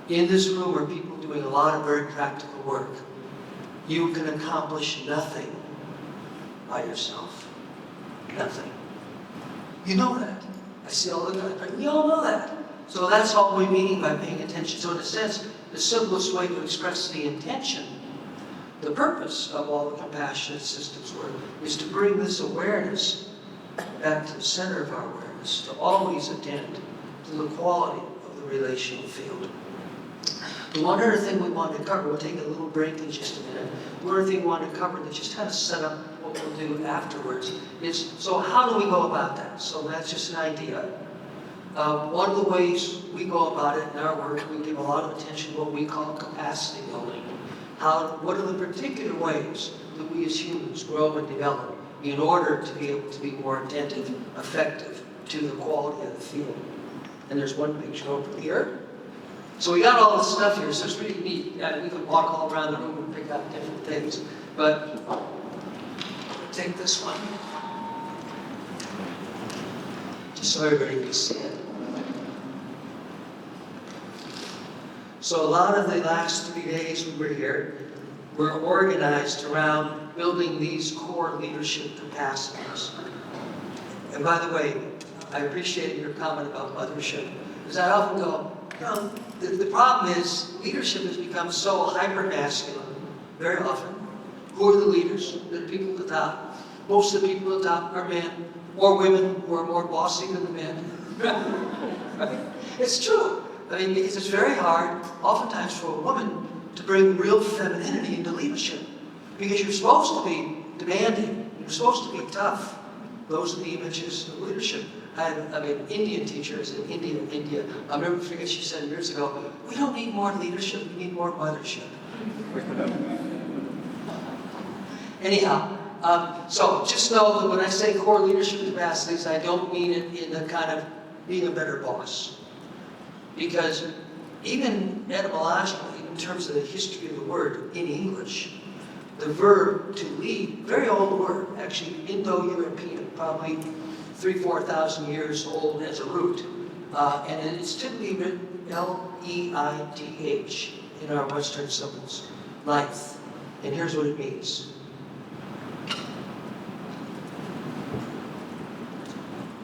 In this room are people doing a lot of very practical work. You can accomplish nothing by yourself. Nothing. You know that. I see all the time. We all know that. So that's all we're meaning by paying attention. So in a sense, the simplest way to express the intention, the purpose of all the compassionate systems work, is to bring this awareness back to the center of our awareness, to always attend to the quality of the relational field. The one other thing we want to cover, we'll take a little break in just a minute. One other thing we want to cover that just kind of set up what we'll do afterwards is, so how do we go about that? So that's just an idea. One of the ways we go about it in our work, we give a lot of attention to what we call capacity building. What are the particular ways that we as humans grow and develop in order to be able to be more attentive, effective to the quality of the field? And there's one picture over here. So we got all this stuff here, so it's really neat. We could walk all around the room and pick out different things. But take this one, just so everybody can see it. So a lot of the last 3 days we were here were organized around building these core leadership capacities. And by the way, I appreciate your comment about mothership, because I often go, you know, the problem is leadership has become so hyper-masculine very often. Who are the leaders? The people at the top. Most of the people at the top are men, or women who are more bossy than the men. It's true. I mean, because it's very hard, oftentimes, for a woman to bring real femininity into leadership. Because you're supposed to be demanding, you're supposed to be tough. Those are the images of leadership. I have an Indian teacher in India. I'll never forget, she said years ago, we don't need more leadership, we need more mothership. Anyhow, so just know that when I say core leadership capacities, I don't mean it in the kind of being a better boss. Because even etymologically, in terms of the history of the word in English, the verb to lead, very old word, actually Indo-European, probably 3,000–4,000 years old as a root. And it's typically written L-E-I-T-H in our Western symbols, life. And here's what it means.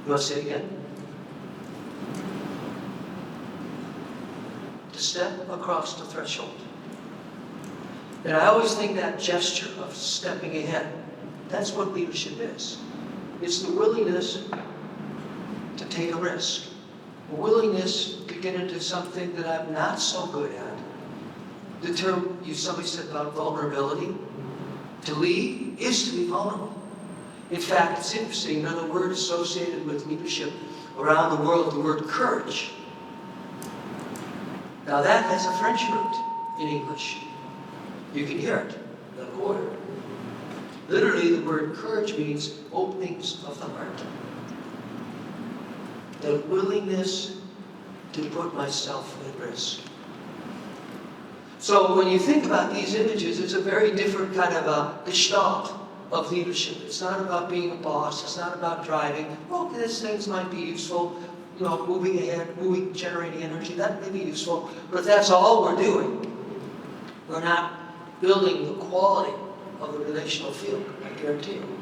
You want to say it again? To step across the threshold. And I always think that gesture of stepping ahead, that's what leadership is. It's the willingness to take a risk. A willingness to get into something that I'm not so good at. The term somebody said about vulnerability. To lead is to be vulnerable. In fact, it's interesting, another word associated with leadership around the world, the word courage. Now that has a French root in English. You can hear it, the word. Literally, the word courage means openings of the heart. The willingness to put myself at risk. So when you think about these images, it's a very different kind of a gestalt of leadership. It's not about being a boss. It's not about driving. Oh, these things might be useful. You know, moving ahead, generating energy, that may be useful. But if that's all we're doing, we're not building the quality of the relational field, I guarantee you.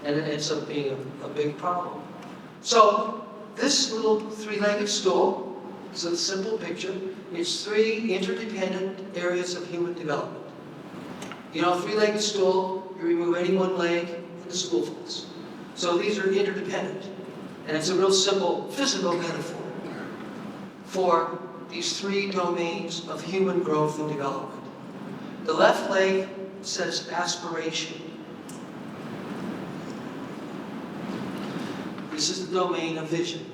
And it ends up being a big problem. So this little three-legged stool is a simple picture. It's three interdependent areas of human development. You know, three-legged stool, you remove any one leg and the stool falls. So these are interdependent. And it's a real simple physical metaphor for these three domains of human growth and development. The left leg says aspiration. This is the domain of vision,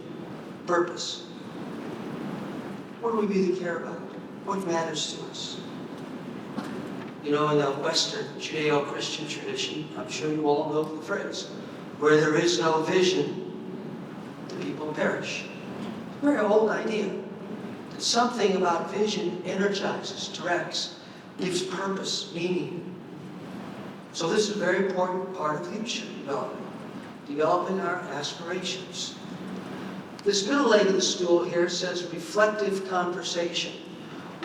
purpose. What do we really care about? What matters to us? You know, in the Western Judeo-Christian tradition, I'm sure you all know the phrase, where there is no vision, the people perish. It's a very old idea. That something about vision energizes, directs, gives purpose, meaning. So this is a very important part of leadership development, developing our aspirations. This middle leg of the stool here says reflective conversation.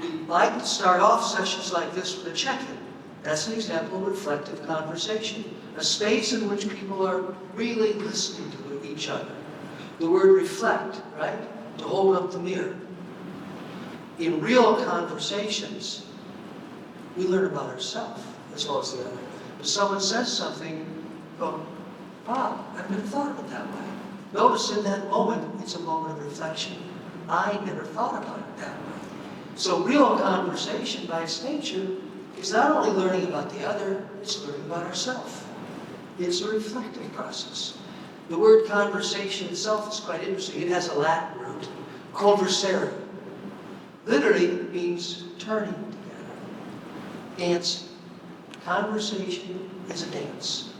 We like to start off sessions like this with a check-in. That's an example of reflective conversation, a space in which people are really listening to each other. The word reflect, right? To hold up the mirror. In real conversations, we learn about ourselves as well as the other. If someone says something, go, wow, I've never thought of it that way. Notice in that moment, it's a moment of reflection. I never thought about it that way. So real conversation by its nature is not only learning about the other, it's learning about ourselves. It's a reflective process. The word conversation itself is quite interesting. It has a Latin root, conversare. Literally means turning together, dancing. Conversation is a dance.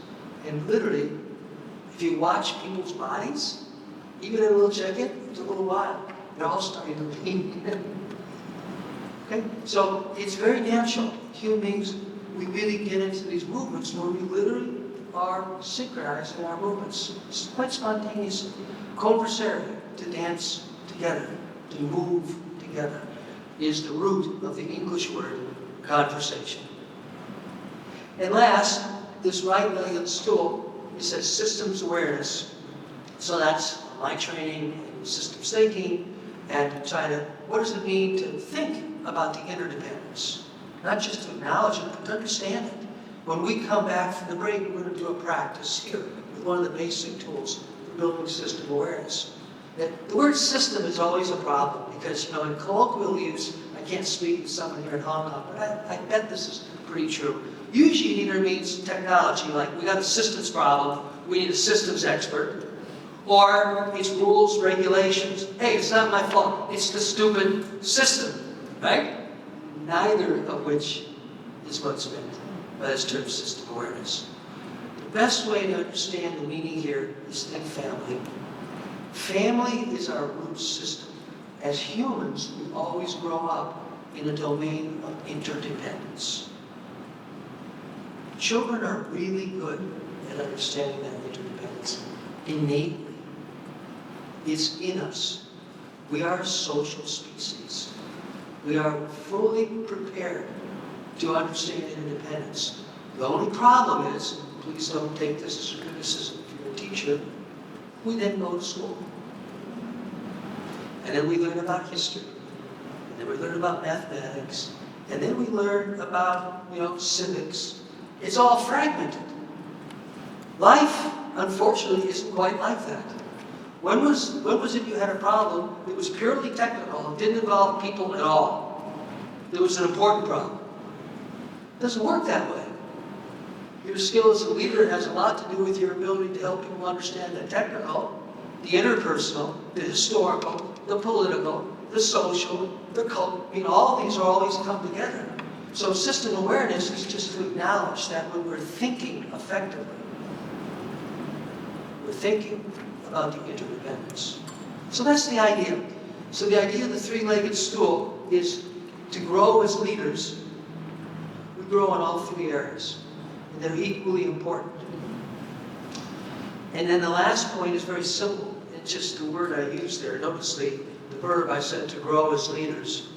And literally, if you watch people's bodies, even in a little check-in, it's a little while. They're all starting to lean in. Okay? So it's very natural. Human beings, we really get into these movements where we literally are synchronized in our movements. It's quite spontaneous. Conversare, to dance together, to move together, is the root of the English word conversation. And last, this right leg of the stool, it says systems awareness. So that's my training in systems thinking and trying to, what does it mean to think about the interdependence? Not just to acknowledge it, but to understand it. When we come back from the break, we're going to do a practice here with one of the basic tools for building system awareness. The word system is always a problem because, you know, in colloquial use, I can't speak to someone here in Hong Kong, but I bet this is pretty true. Usually it either means technology, like we got a systems problem, we need a systems expert, or it's rules, regulations. Hey, it's not my fault, it's the stupid system, right? Neither of which is what's meant by this term system awareness. The best way to understand the meaning here is think family. Family is our root system. As humans, we always grow up in a domain of interdependence. Children are really good at understanding that interdependence innately. It's in us. We are a social species. We are fully prepared to understand interdependence. The only problem is, please don't take this as a criticism if you're a teacher, we then go to school. And then we learn about history. And then we learn about mathematics. And then we learn about, civics. It's all fragmented. Life, unfortunately, isn't quite like that. When was it you had a problem that was purely technical and didn't involve people at all? It was an important problem. It doesn't work that way. Your skill as a leader has a lot to do with your ability to help people understand the technical, the interpersonal, the historical, the political, the social, the cultural. I mean, all these are always come together. So system awareness is just to acknowledge that when we're thinking effectively, we're thinking about the interdependence. So that's the idea. So the idea of the three-legged stool is to grow as leaders. We grow in all three areas, and they're equally important. And then the last point is very simple. It's just the word I used there. Notice the verb I said, to grow as leaders.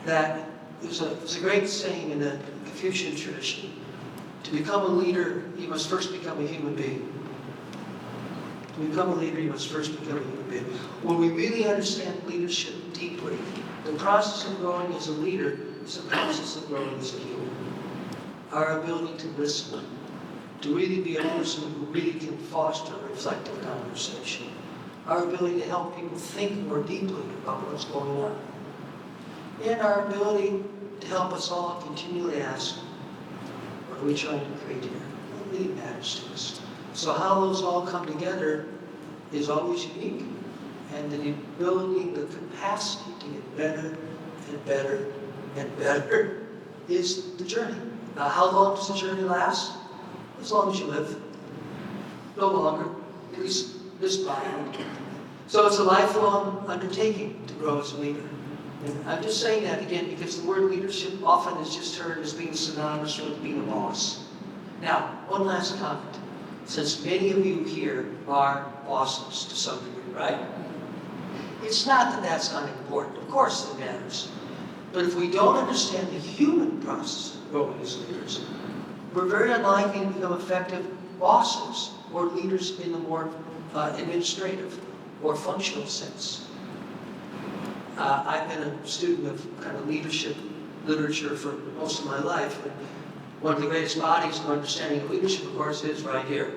That there's a great saying in the Confucian tradition. To become a leader, you must first become a human being. To become a leader, you must first become a human being. When we really understand leadership deeply, the process of growing as a leader is a process of growing as a human. Our ability to listen, to really be a person who really can foster a reflective conversation. Our ability to help people think more deeply about what's going on. And our ability to help us all continually ask, what are we trying to create here? What really matters to us? So how those all come together is always unique. And the ability, the capacity to get better and better and better is the journey. Now, how long does the journey last? As long as you live. No longer, at least this body. So it's a lifelong undertaking to grow as a leader. And I'm just saying that again because the word leadership often is just heard as being synonymous with being a boss. Now, one last comment. Since many of you here are bosses to some degree, right? It's not that that's unimportant. Of course it matters. But if we don't understand the human process of growing as leaders, we're very unlikely to become effective bosses or leaders in the more administrative or functional sense. I've been a student of kind of leadership literature for most of my life. And one of the greatest bodies of understanding of leadership, of course, is right here.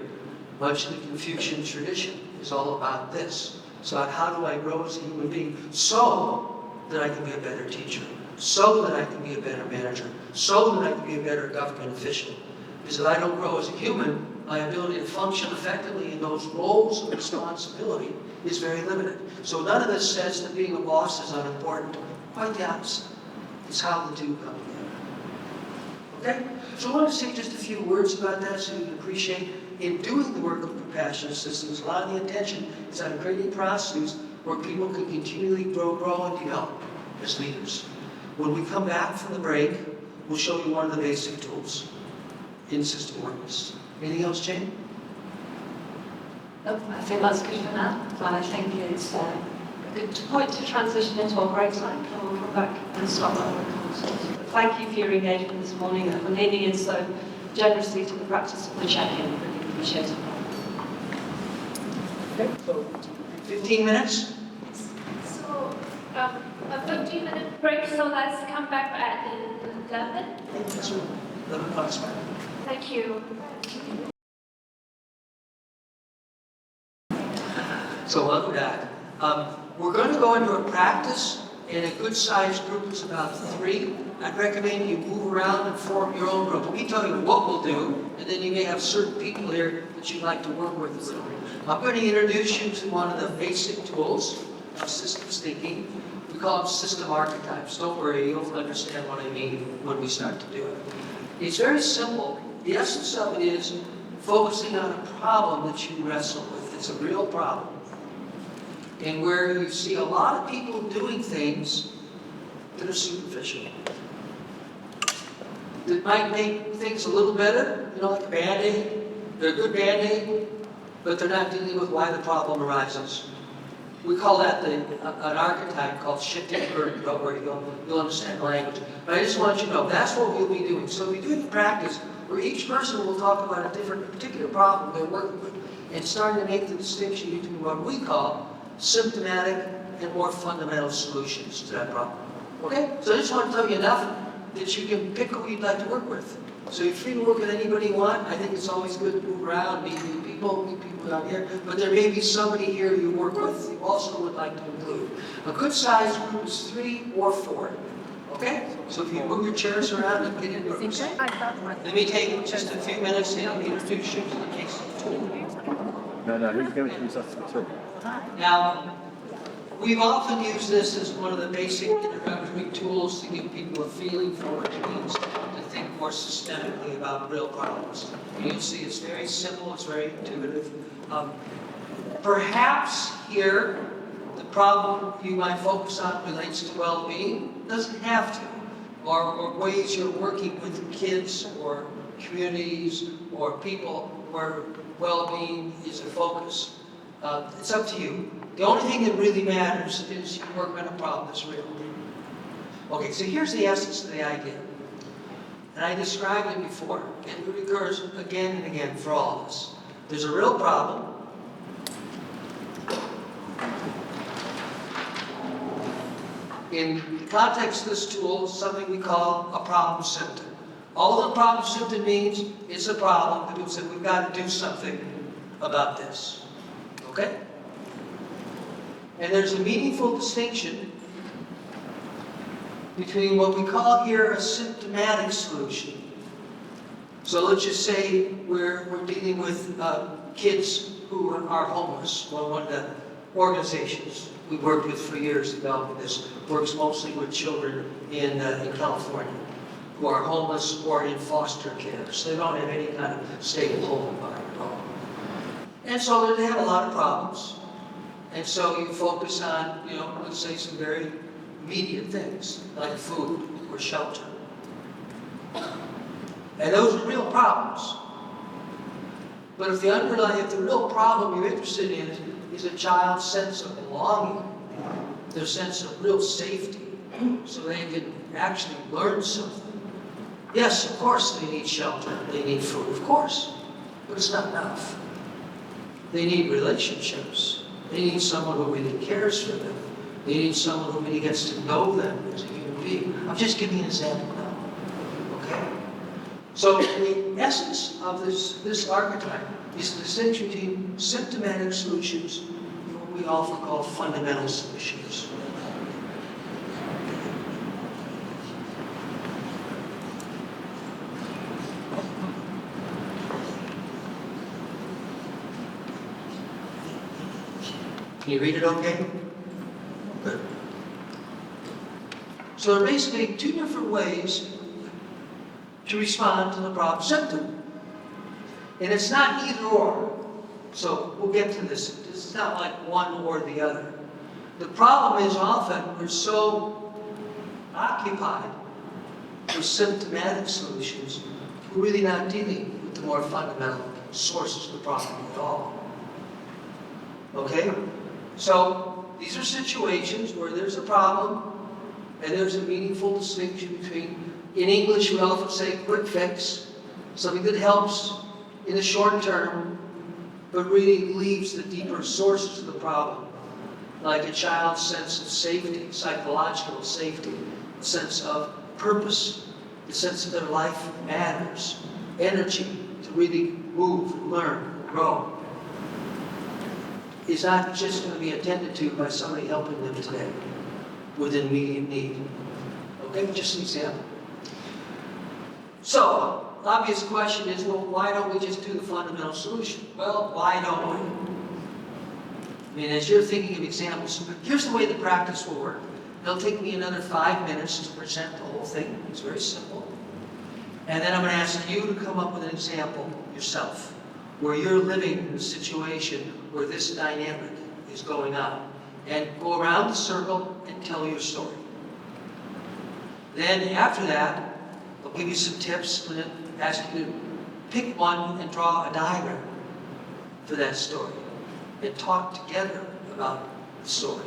Much of the Confucian tradition is all about this. So how do I grow as a human being so that I can be a better teacher, so that I can be a better manager, so that I can be a better government official. Because if I don't grow as a human, my ability to function effectively in those roles of responsibility is very limited. So none of this says that being a boss is unimportant. Quite the opposite. It's how the two come together. Okay? So I want to say just a few words about that so you can appreciate in doing the work of compassionate systems, a lot of the attention is on creating processes where people can continually grow and develop as leaders. When we come back from the break, we'll show you one of the basic tools in system awareness. Anything else, Jane? Nope, I think that's good for now. And I think it's a good point to transition into our break time. And we'll come back and start our conversation. Thank you for your engagement this morning and for leaning in so generously to the practice of the check-in. Really appreciate it. Okay, so 15 minutes? So, a 15-minute break, so let's come back at 11. That's right. 11 o'clock's fine. Thank you. So welcome back. We're going to go into a practice, and a good-sized group is about 3. I'd recommend you move around and form your own group. We tell you what we'll do, and then you may have certain people here that you'd like to work with a little bit. I'm going to introduce you to one of the basic tools of systems thinking. We call them system archetypes. Don't worry, you'll understand what I mean when we start to do it. It's very simple. The essence of it is focusing on a problem that you wrestle with. It's a real problem. And where you see a lot of people doing things that are superficial. That might make things a little better, you know, like a Band-Aid. They're a good Band-Aid, but they're not dealing with why the problem arises. We call that an archetype called shifting burden. Don't worry, you'll understand the language. But I just want you to know, that's what we'll be doing. So we do the practice where each person will talk about a particular problem they're working with and starting to make the distinction between what we call symptomatic and more fundamental solutions to that problem. Okay? So I just want to tell you enough that you can pick who you'd like to work with. So you're free to work with anybody you want. I think it's always good to move around, meet new people, meet people down here. But there may be somebody here you work with you also would like to include. A good sized group is 3 or 4. Okay? So if you move your chairs around and get into it. Let me take just a few minutes to introduce you to the case tool. No, he's going to use us too. Now, we've often used this as one of the basic introductory tools to give people a feeling for what it means to think more systemically about real problems. And you'll see it's very simple, it's very intuitive. Perhaps here, the problem you might focus on relates to well-being. Doesn't have to. Or ways you're working with kids or communities or people where well-being is a focus. It's up to you. The only thing that really matters is you work on a problem that's real. Okay, so here's the essence of the idea. And I described it before, and it recurs again and again for all of us. There's a real problem. In the context of this tool, something we call a problem symptom. All the problem symptom means is a problem that means that we've got to do something about this. Okay? And there's a meaningful distinction between what we call here a symptomatic solution. So let's just say we're dealing with kids who are homeless. Well, one of the organizations we worked with for years developing this works mostly with children in California who are homeless or in foster care. So they don't have any kind of stable home environment at all. And so they have a lot of problems. And so you focus on, let's say some very immediate things like food or shelter. And those are real problems. But if the real problem you're interested in is a child's sense of belonging, their sense of real safety, so they can actually learn something. Yes, of course they need shelter, they need food, of course, but it's not enough. They need relationships. They need someone who really cares for them. They need someone who really gets to know them as a human being. I'm just giving you an example now, okay? So the essence of this archetype is the distinction between symptomatic solutions and what we often call fundamental solutions. Can you read it okay? Good. So there are basically two different ways to respond to the problem symptom. And it's not either or. So we'll get to this. It's not like one or the other. The problem is often we're so occupied with symptomatic solutions, we're really not dealing with the more fundamental sources of the problem at all. Okay? So these are situations where there's a problem and there's a meaningful distinction between, in English we often say quick fix, something that helps in the short term but really leaves the deeper sources of the problem, like a child's sense of safety, psychological safety, a sense of purpose, the sense that their life matters, energy to really move, learn, grow. Is not just going to be attended to by somebody helping them today with immediate need. Okay, just an example. So, the obvious question is, well, why don't we just do the fundamental solution? Well, why don't we? I mean, as you're thinking of examples, here's the way the practice will work. It'll take me another 5 minutes to present the whole thing. It's very simple. And then I'm going to ask you to come up with an example yourself, where you're living in a situation where this dynamic is going on. And go around the circle and tell your story. Then after that, I'll give you some tips and ask you to pick one and draw a diagram for that story. And talk together about the story.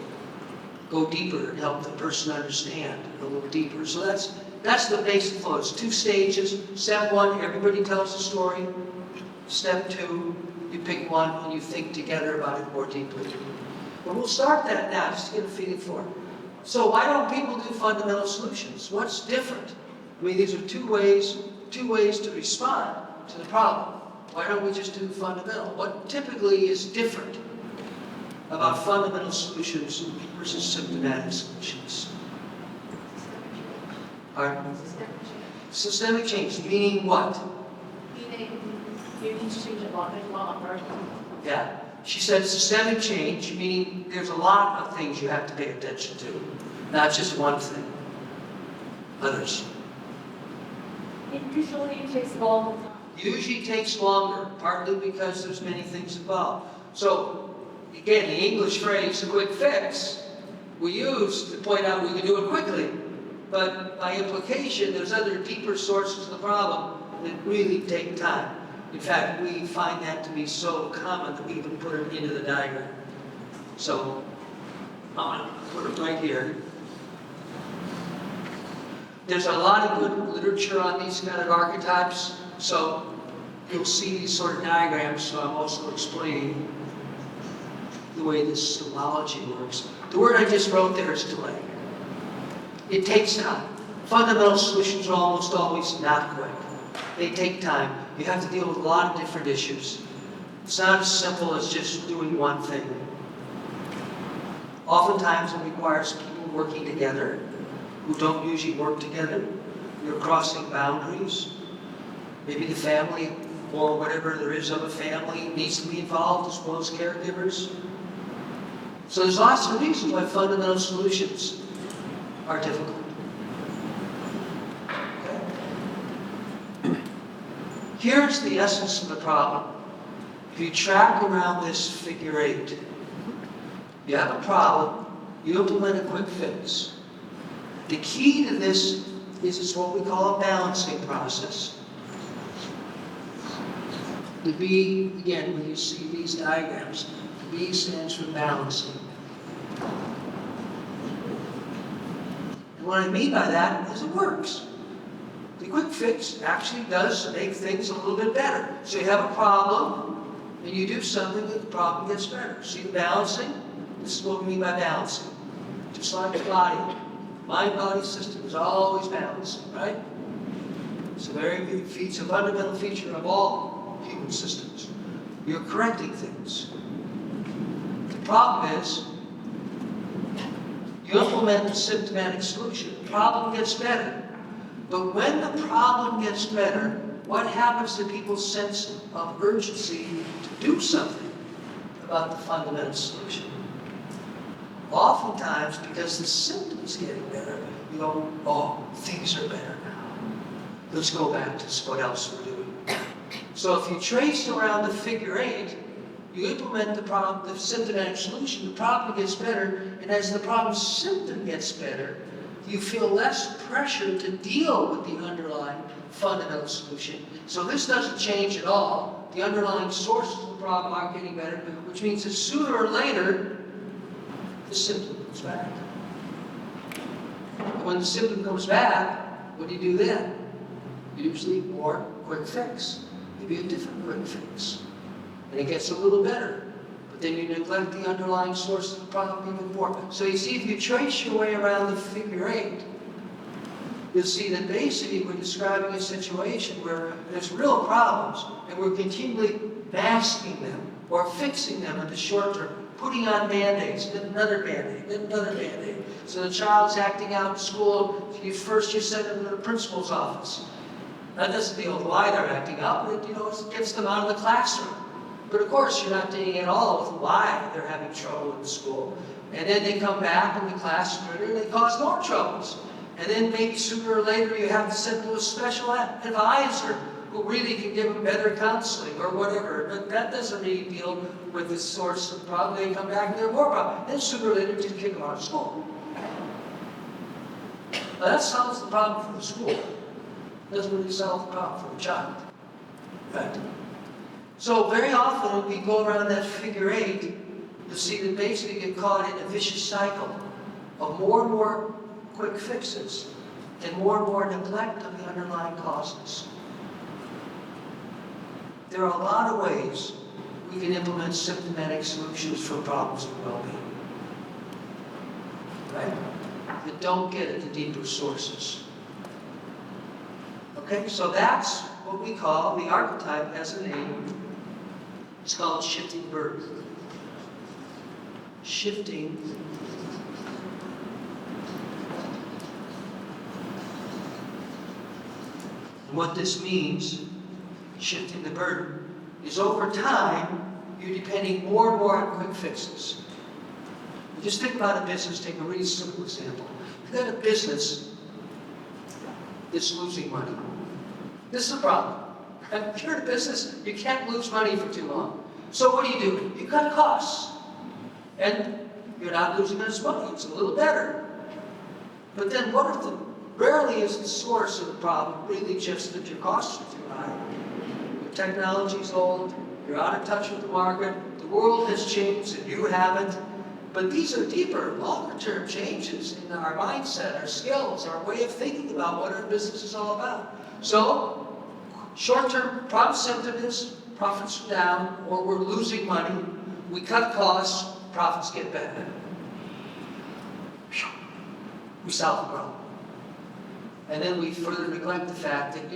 Go deeper and help the person understand a little deeper. So that's the basic flow. It's 2 stages. Step 1, everybody tells a story. Step 2, you pick one and you think together about it more deeply. But we'll start that now, just to get a feeling for it. So why don't people do fundamental solutions? What's different? I mean, these are two ways to respond to the problem. Why don't we just do fundamental? What typically is different about fundamental solutions versus symptomatic solutions? Pardon? Systemic change, meaning what? Meaning you need to change a lot of work. Yeah. She said systemic change, meaning there's a lot of things you have to pay attention to, not just one thing. Others. It usually takes long. Usually takes longer, partly because there's many things involved. So, again, the English phrase, a quick fix, we use to point out we can do it quickly. But by implication, there's other deeper sources of the problem that really take time. In fact, we find that to be so common that we even put it into the diagram. So, I'm going to put it right here. There's a lot of good literature on these kind of archetypes, so you'll see these sort of diagrams, so I'm also explaining the way this symbology works. The word I just wrote there is delay. It takes time. Fundamental solutions are almost always not quick. They take time. You have to deal with a lot of different issues. It's not as simple as just doing one thing. Oftentimes it requires people working together who don't usually work together. You're crossing boundaries. Maybe the family or whatever there is of a family needs to be involved as well as caregivers. So there's lots of reasons why fundamental solutions are difficult. Okay. Here's the essence of the problem. If you track around this figure 8, you have a problem, you implement a quick fix. The key to this is what we call a balancing process. The B, again, when you see these diagrams, the B stands for balancing. And what I mean by that is it works. The quick fix actually does make things a little bit better. So you have a problem, and you do something that the problem gets better. See the balancing? This is what we mean by balancing. Just like the body. Mind-body system is always balancing, right? It's a very good feature, a fundamental feature of all human systems. You're correcting things. The problem is, you implement the symptomatic solution. The problem gets better. But when the problem gets better, what happens to people's sense of urgency to do something about the fundamental solution? Oftentimes, because the symptoms getting better, you go, oh, things are better now. Let's go back to what else we're doing. So if you trace around the figure 8, you implement the problem, the symptomatic solution, the problem gets better, and as the problem symptom gets better, you feel less pressure to deal with the underlying fundamental solution. So this doesn't change at all. The underlying sources of the problem aren't getting better, which means that sooner or later, the symptom comes back. And when the symptom comes back, what do you do then? Usually more quick fix. Maybe a different quick fix. And it gets a little better. But then you neglect the underlying source of the problem even more. So you see, if you trace your way around the figure 8, you'll see that basically we're describing a situation where there's real problems, and we're continually masking them or fixing them in the short term. Putting on Band-Aids, then another Band-Aid, then another Band-Aid. So the child's acting out in school, first you send them to the principal's office. That doesn't deal with why they're acting out, but it gets them out of the classroom. But of course, you're not dealing at all with why they're having trouble in school. And then they come back in the classroom and they cause more troubles. And then maybe sooner or later you have to send them to a special advisor who really can give them better counseling or whatever. But that doesn't really deal with the source of the problem. They come back and there are more problems. Then sooner or later you kick them out of school. Now that solves the problem for the school. It doesn't really solve the problem for the child. Right? So very often when we go around that figure 8, you'll see that basically you get caught in a vicious cycle of more and more quick fixes and more neglect of the underlying causes. There are a lot of ways we can implement symptomatic solutions for problems of well-being, right? That don't get at the deeper sources. Okay, so that's what we call, the archetype has a name. It's called shifting burden. Shifting And what this means, shifting the burden, is over time, you're depending more and more on quick fixes. Just think about a business, take a really simple example. You've got a business that's losing money. This is a problem. If you're in a business, you can't lose money for too long. So what do? You cut costs. And you're not losing as money, it's a little better. But then rarely is the source of the problem really just that your costs are too high. Your technology's old, you're out of touch with the market, the world has changed and you haven't. But these are deeper, longer-term changes in our mindset, our skills, our way of thinking about what our business is all about. So, short-term problem symptom is profits are down or we're losing money. We cut costs, profits get better. We solve the problem. And then we further neglect the fact that,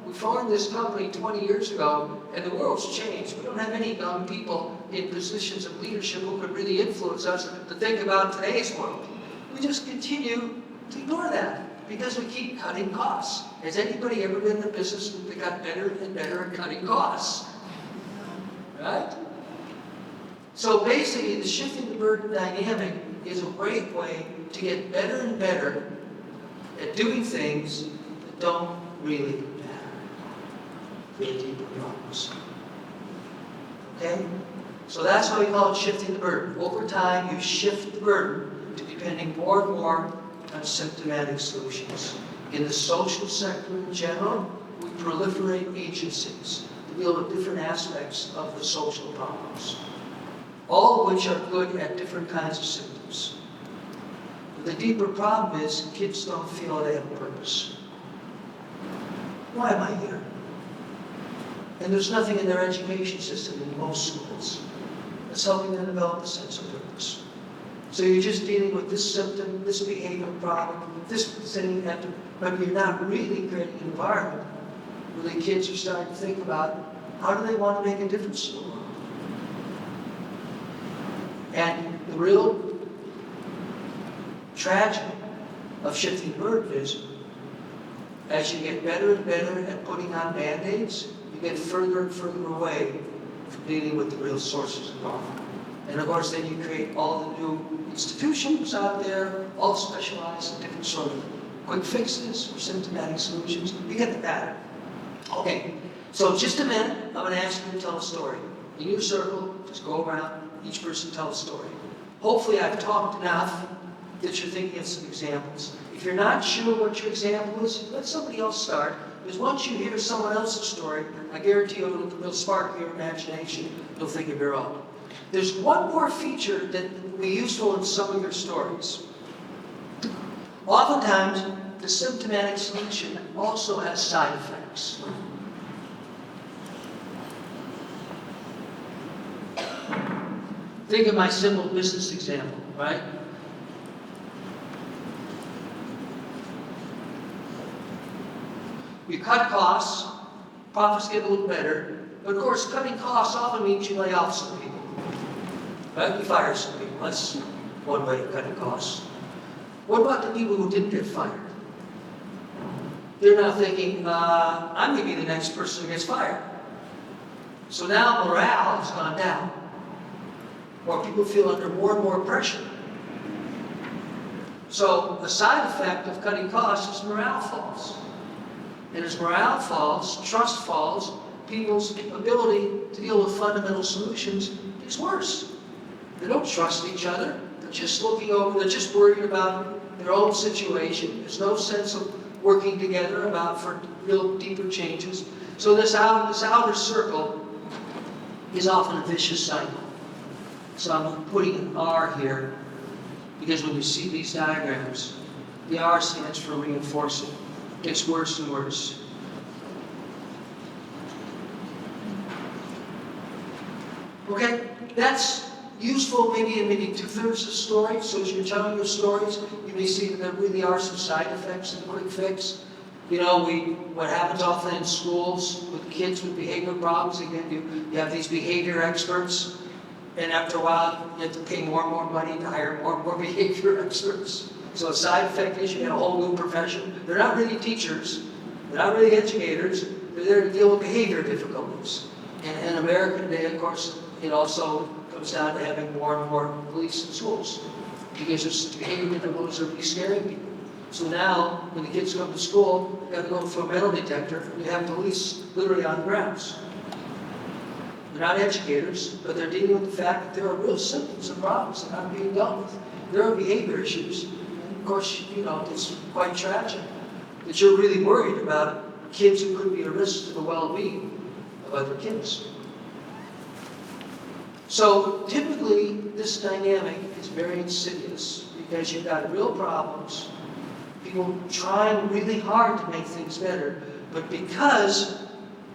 we formed this company 20 years ago and the world's changed. We don't have any young people in positions of leadership who could really influence us to think about today's world. We just continue to ignore that because we keep cutting costs. Has anybody ever been in a business that got better and better at cutting costs? Right? So basically, the shifting the burden dynamic is a great way to get better and better at doing things that don't really matter. Create deeper problems. Okay? So that's why we call it shifting the burden. Over time, you shift the burden to depending more and more on symptomatic solutions. In the social sector in general, we proliferate agencies to deal with different aspects of the social problems, all of which are good at different kinds of symptoms. But the deeper problem is kids don't feel they have a purpose. Why am I here? And there's nothing in their education system in most schools that's helping them develop a sense of purpose. So you're just dealing with this symptom, this behavior problem, this thing, but you're not really creating an environment where the kids are starting to think about how do they want to make a difference in the world. And the real tragedy of shifting the burden is as you get better and better at putting on band-aids, you get further and further away from dealing with the real sources of problem. And of course, then you create all the new institutions out there, all specialized in different sort of quick fixes or symptomatic solutions. You get the pattern. Okay, so just a minute, I'm going to ask you to tell a story. In your circle, just go around, each person tell a story. Hopefully I've talked enough that you're thinking of some examples. If you're not sure what your example is, let somebody else start. Because once you hear someone else's story, I guarantee you it'll spark your imagination. You'll think of your own. There's one more feature that will be useful in some of your stories. Oftentimes, the symptomatic solution also has side effects. Think of my simple business example, right? You cut costs, profits get a little better, but of course cutting costs often means you lay off some people. Right? You fire some people. That's one way of cutting costs. What about the people who didn't get fired? They're now thinking, I'm going to be the next person who gets fired. So now morale has gone down. Or people feel under more and more pressure. So a side effect of cutting costs is morale falls. And as morale falls, trust falls, people's ability to deal with fundamental solutions is worse. They don't trust each other. They're just looking over, they're just worried about their own situation. There's no sense of working together for real deeper changes. So this outer circle is often a vicious cycle. So I'm putting an R here because when you see these diagrams, the R stands for reinforcing. It gets worse and worse. Okay, that's useful maybe in maybe 2/3 of the story. So as you're telling your stories, you may see that there really are some side effects of the quick fix. What happens often in schools with kids with behavior problems, again, you have these behavior experts, and after a while, you have to pay more and more money to hire more and more behavior experts. So a side effect is you get a whole new profession. They're not really teachers. They're not really educators, they're there to deal with behavior difficulties. And in American day, of course, it also comes down to having more and more police in schools. Because there's behavior difficulties are really scaring people. So now, when the kids come to school, they got to go through a metal detector, and you have police literally on the grounds. They're not educators, but they're dealing with the fact that there are real symptoms and problems that aren't being dealt with. There are behavior issues. And of course, you know, it's quite tragic that you're really worried about kids who could be a risk to the well-being of other kids. So typically, this dynamic is very insidious because you've got real problems, people trying really hard to make things better, but because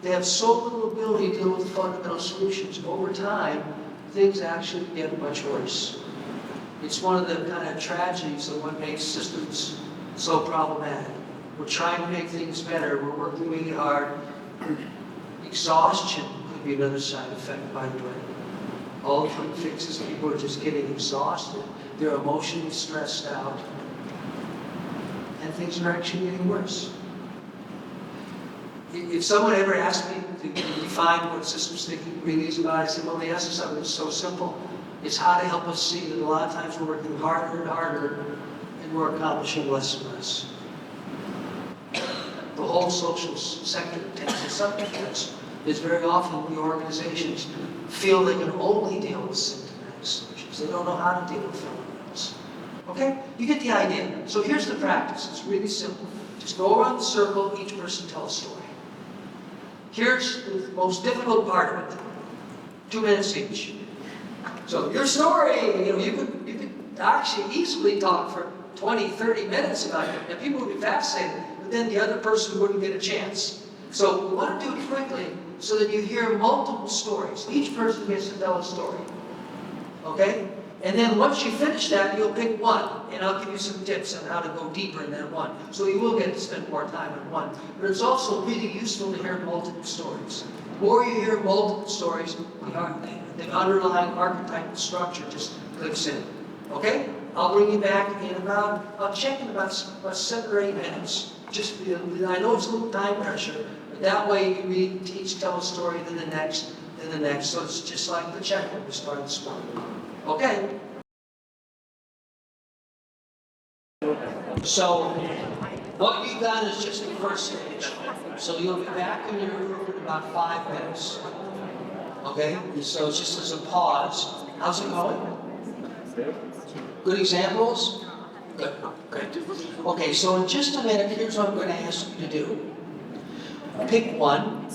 they have so little ability to deal with fundamental solutions, over time, things actually get much worse. It's one of the kind of tragedies of what makes systems so problematic. We're trying to make things better, we're working really hard. Exhaustion could be another side effect, by the way. All the quick fixes, people are just getting exhausted. They're emotionally stressed out. And things are actually getting worse. If someone ever asked me to define what systems thinking really is about, I said, well, the essence of it is so simple. It's how to help us see that a lot of times we're working harder and harder and we're accomplishing less and less. The whole social sector takes this up because it's very often the organizations feel they can only deal with symptomatic solutions. They don't know how to deal with fundamentals. Okay? You get the idea. So here's the practice. It's really simple. Just go around the circle, each person tell a story. Here's the most difficult part of it. 2 minutes each. So your story, you could actually easily talk for 20, 30 minutes about it, and people would be fascinated, but then the other person wouldn't get a chance. So we want to do it quickly so that you hear multiple stories. Each person gets to tell a story. Okay? And then once you finish that, you'll pick one, and I'll give you some tips on how to go deeper in that one. So you will get to spend more time on one. But it's also really useful to hear multiple stories. The more you hear multiple stories, the underlying archetypal structure just clicks in. Okay? I'll bring you back in I'll check in about 7 or 8 minutes. Just, I know it's a little time pressure, but that way you read, teach, tell a story, then the next, then the next. So it's just like the check when we start this morning. Okay? So, what you've done is just the first stage. So you'll be back in your group in about 5 minutes. Okay? So it's just as a pause. How's it going? Good examples? Good. Great. Okay, so in just a minute, here's what I'm going to ask you to do. Pick one.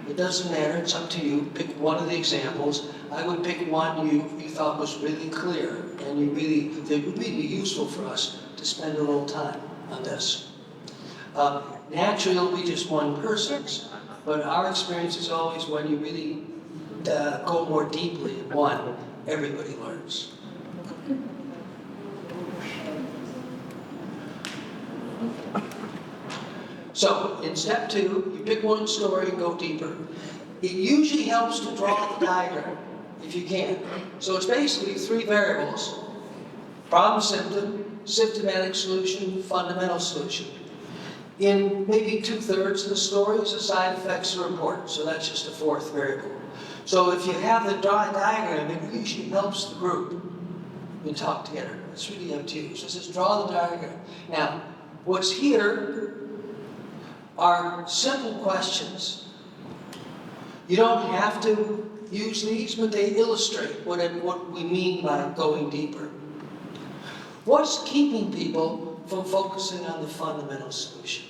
It doesn't matter, it's up to you. Pick one of the examples. I would pick one you thought was really clear and that would be useful for us to spend a little time on this. Naturally, it'll be just one person's, but our experience is always when you really go more deeply in one, everybody learns. So, in step 2, you pick one story and go deeper. It usually helps to draw the diagram, if you can. So it's basically 3 variables. Problem, symptom, symptomatic solution, fundamental solution. In maybe 2/3 of the stories, the side effects are important, so that's just a 4th variable. So if you have the diagram, it usually helps the group and talk together. It's really up to you. So it says draw the diagram. Now, what's here are simple questions. You don't have to use these, but they illustrate what we mean by going deeper. What's keeping people from focusing on the fundamental solution?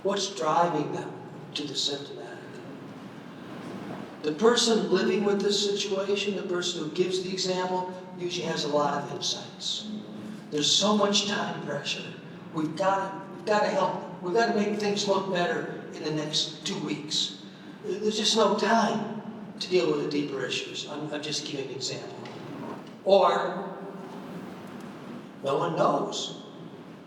What's driving them to the symptomatic? The person living with this situation, the person who gives the example, usually has a lot of insights. There's so much time pressure. We've got to help. We've got to make things look better in the next 2 weeks. There's just no time to deal with the deeper issues. I'm just giving an example. Or, no one knows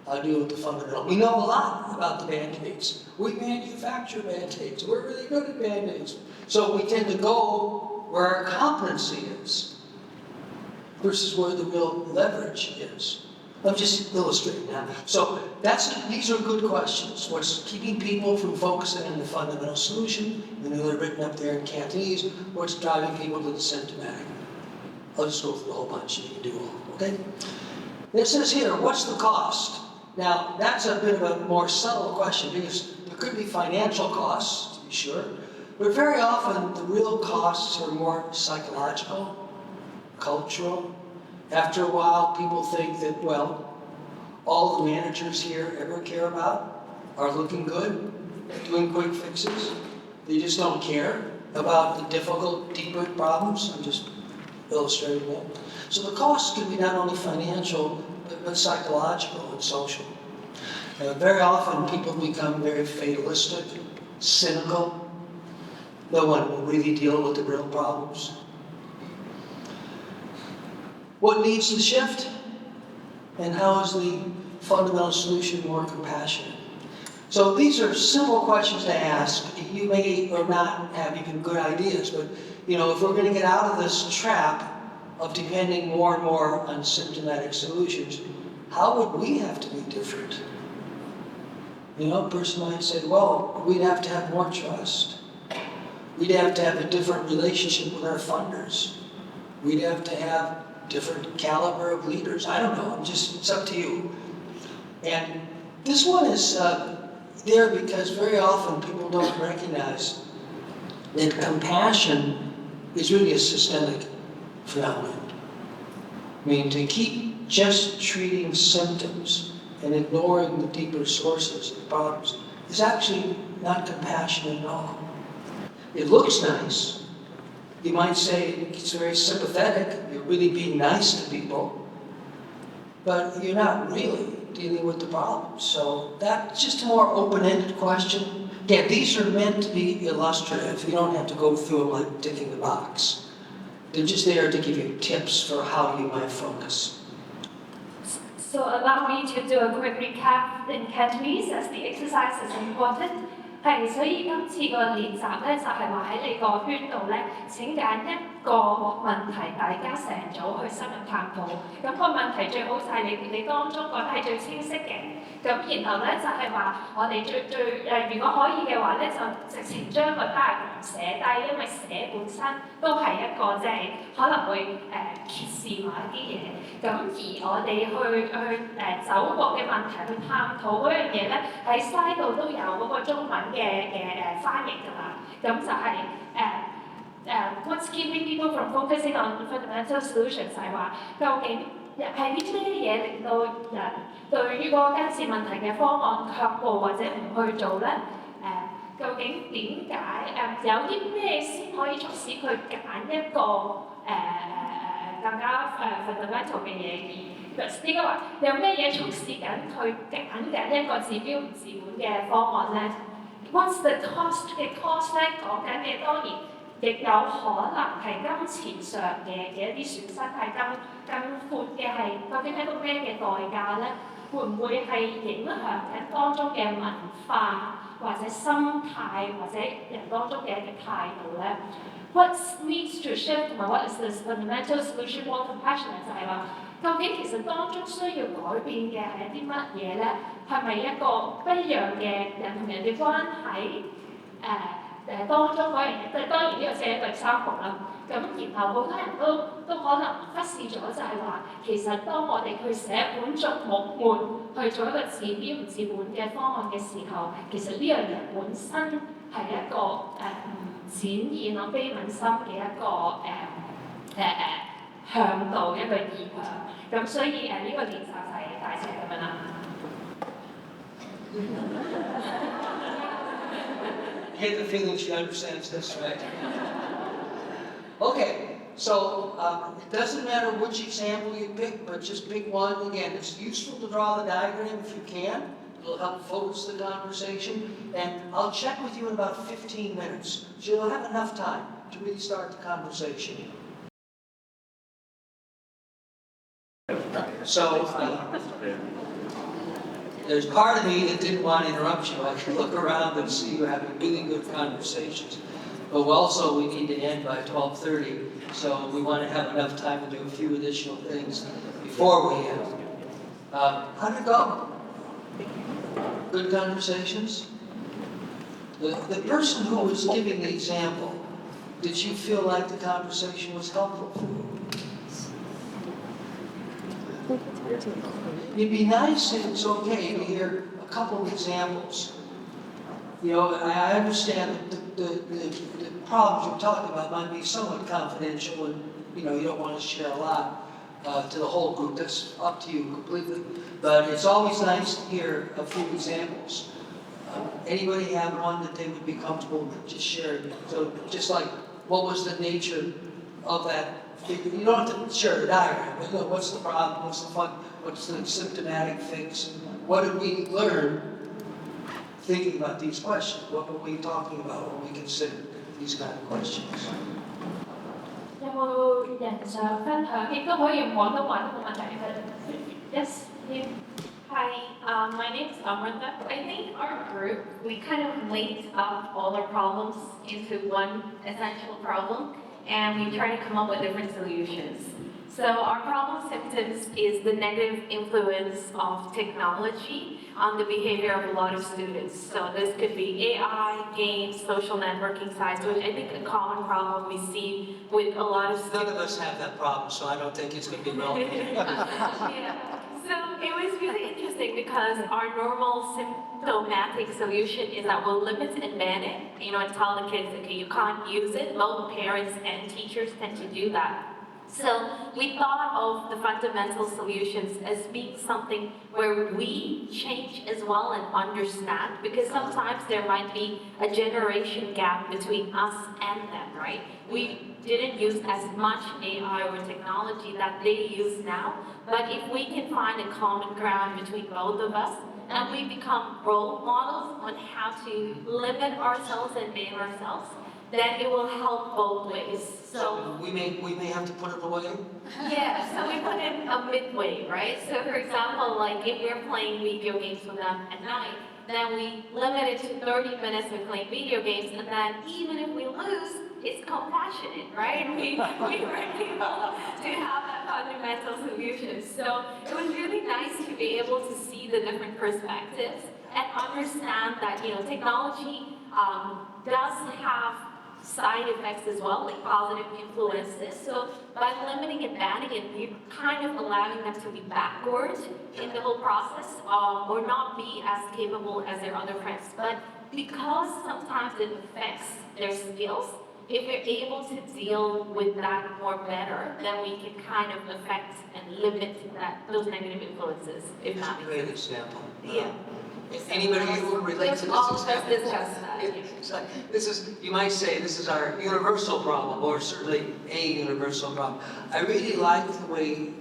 how to deal with the fundamental. We know a lot about the Band-Aids. We manufacture Band-Aids. We're really good at Band-Aids. So we tend to go where our competency is versus where the real leverage is. I'm just illustrating that. So these are good questions. What's keeping people from focusing on the fundamental solution? And they're written up there in Cantonese. What's driving people to the symptomatic? I'll just go through the whole bunch and you can do all, okay? And it says here, what's the cost? Now, that's a bit of a more subtle question because there could be financial costs, to be sure, but very often the real costs are more psychological, cultural. After a while, people think that, well, all the managers here ever care about are looking good, doing quick fixes. They just don't care about the difficult, deeper problems. I'm just illustrating that. So the costs can be not only financial, but psychological and social. Very often people become very fatalistic, cynical. No one will really deal with the real problems. What needs to shift? And how is the fundamental solution more compassionate? So these are simple questions to ask. You may or not have even good ideas, but if we're going to get out of this trap of depending more and more on symptomatic solutions, how would we have to be different? A person might say, well, we'd have to have more trust. We'd have to have a different relationship with our funders. We'd have to have different caliber of leaders. I don't know, it's up to you. And this one is there because very often people don't recognize that compassion is really a systemic phenomenon. I mean, to keep just treating symptoms and ignoring the deeper sources of problems is actually not compassionate at all. It looks nice. You might say it's very sympathetic, you're really being nice to people, but you're not really dealing with the problem. So that's just a more open-ended question. Yeah, these are meant to be illustrative. You don't have to go through them like ticking the box. They're just there to give you tips for how you might focus. So allow me to do a quick recap in Cantonese as the exercise is important. 係，所以今次個練習咧就係話喺你個圈度咧，請揀一個問題，大家成組去深入探討。咁個問題最好就係你當中覺得係最清晰嘅。咁然後咧就係話我哋如果可以嘅話咧，就直情將個 diagram 寫低，因為寫本身都係一個即係可能會揭示某一啲嘢。咁而我哋去走過嘅問題去探討嗰樣嘢咧，喺 slide 度都有嗰個中文嘅翻譯㗎啦。咁就係what's keeping people from focusing on fundamental solutions 就係話究竟係啲咩嘢令到人對於嗰個根治問題嘅方案卻步或者唔去做咧？究竟點解有啲咩先可以促使佢揀一個更加fundamental 嘅嘢而應該話有咩嘢促使緊佢揀緊一個治標唔治本嘅方案咧 ？What's the cost 嘅 cost 咧？講緊嘅當然亦有可能係金錢上嘅一啲損失，係更闊嘅係究竟係一個咩嘅代價咧？會唔會係影響緊當中嘅文化或者心態或者人當中嘅一個態度咧？ What needs to shift 同埋 what is the fundamental solution more compassionate 就係話，究竟其實當中需要改變嘅係一啲乜嘢咧？係咪一個不一樣嘅人同人嘅關係？當中嗰樣嘢，當然呢個只係一個 example 啦。咁然後好多人都可能忽視咗，就係話其實當我哋去寫本逐木門去做一個治標唔治本嘅方案嘅時候，其實呢樣嘢本身係一個展現我悲憫心嘅一個向導一個意向。咁所以呢個練習就係大致咁樣啦。I get the feeling she understands this, right? Okay, so it doesn't matter which example you pick, but just pick one. Again, it's useful to draw the diagram if you can. It'll help focus the conversation. And I'll check with you in about 15 minutes. So you'll have enough time to really start the conversation. So, there's part of me that didn't want to interrupt you. I could look around and see you having really good conversations. But also, we need to end by 12:30, so we want to have enough time to do a few additional things before we end. How'd it go? Good conversations? The person who was giving the example, did you feel like the conversation was helpful for you? It'd be nice if it's okay to hear a couple of examples. You know, I understand that the problems you're talking about might be somewhat confidential and, you know, you don't want to share a lot to the whole group. That's up to you completely. But it's always nice to hear a few examples. Anybody have one that they would be comfortable just sharing? So just like, what was the nature of that? You don't have to share a diagram, but look, what's the problem, what's the fun, what's the symptomatic fix? What did we learn thinking about these questions? What were we talking about when we considered these kind of questions? Em có thể dùng廣東話都冇問題嘅。Yes, yeah. Hi, my name is Amrita. I think our group, we kind of linked up all our problems into one essential problem, and we try to come up with different solutions. So our problem symptoms is the negative influence of technology on the behavior of a lot of students. So this could be AI, games, social networking sites, which I think a common problem we see with a lot of students. None of us have that problem, so I don't think it's going to be relevant. Yeah. So it was really interesting because our normal symptomatic solution is that we'll limit and ban it. You know, and tell the kids, okay, you can't use it. Both parents and teachers tend to do that. So we thought of the fundamental solutions as being something where we change as well and understand, because sometimes there might be a generation gap between us and them, right? We didn't use as much AI or technology that they use now, but if we can find a common ground between both of us, and we become role models on how to limit ourselves and ban ourselves, then it will help both ways. So we may have to put it away? Yeah, so we put in a midway, right? So for example, like if we're playing video games with them at night, then we limit it to 30 minutes of playing video games, and then even if we lose, it's compassionate, right? We were able to have that fundamental solution. So it was really nice to be able to see the different perspectives and understand that, you know, technology does have side effects as well, like positive influences. So by limiting and banning it, we're kind of allowing them to be backward in the whole process, or not be as capable as their other friends. But because sometimes it affects their skills, if we're able to deal with that more better, then we can kind of affect and limit those negative influences, if that makes sense. Great example. Yeah. Anybody who relates to this All of us example? discuss that. It's like, this is, you might say, this is our universal problem, or certainly a universal problem. I really like the way,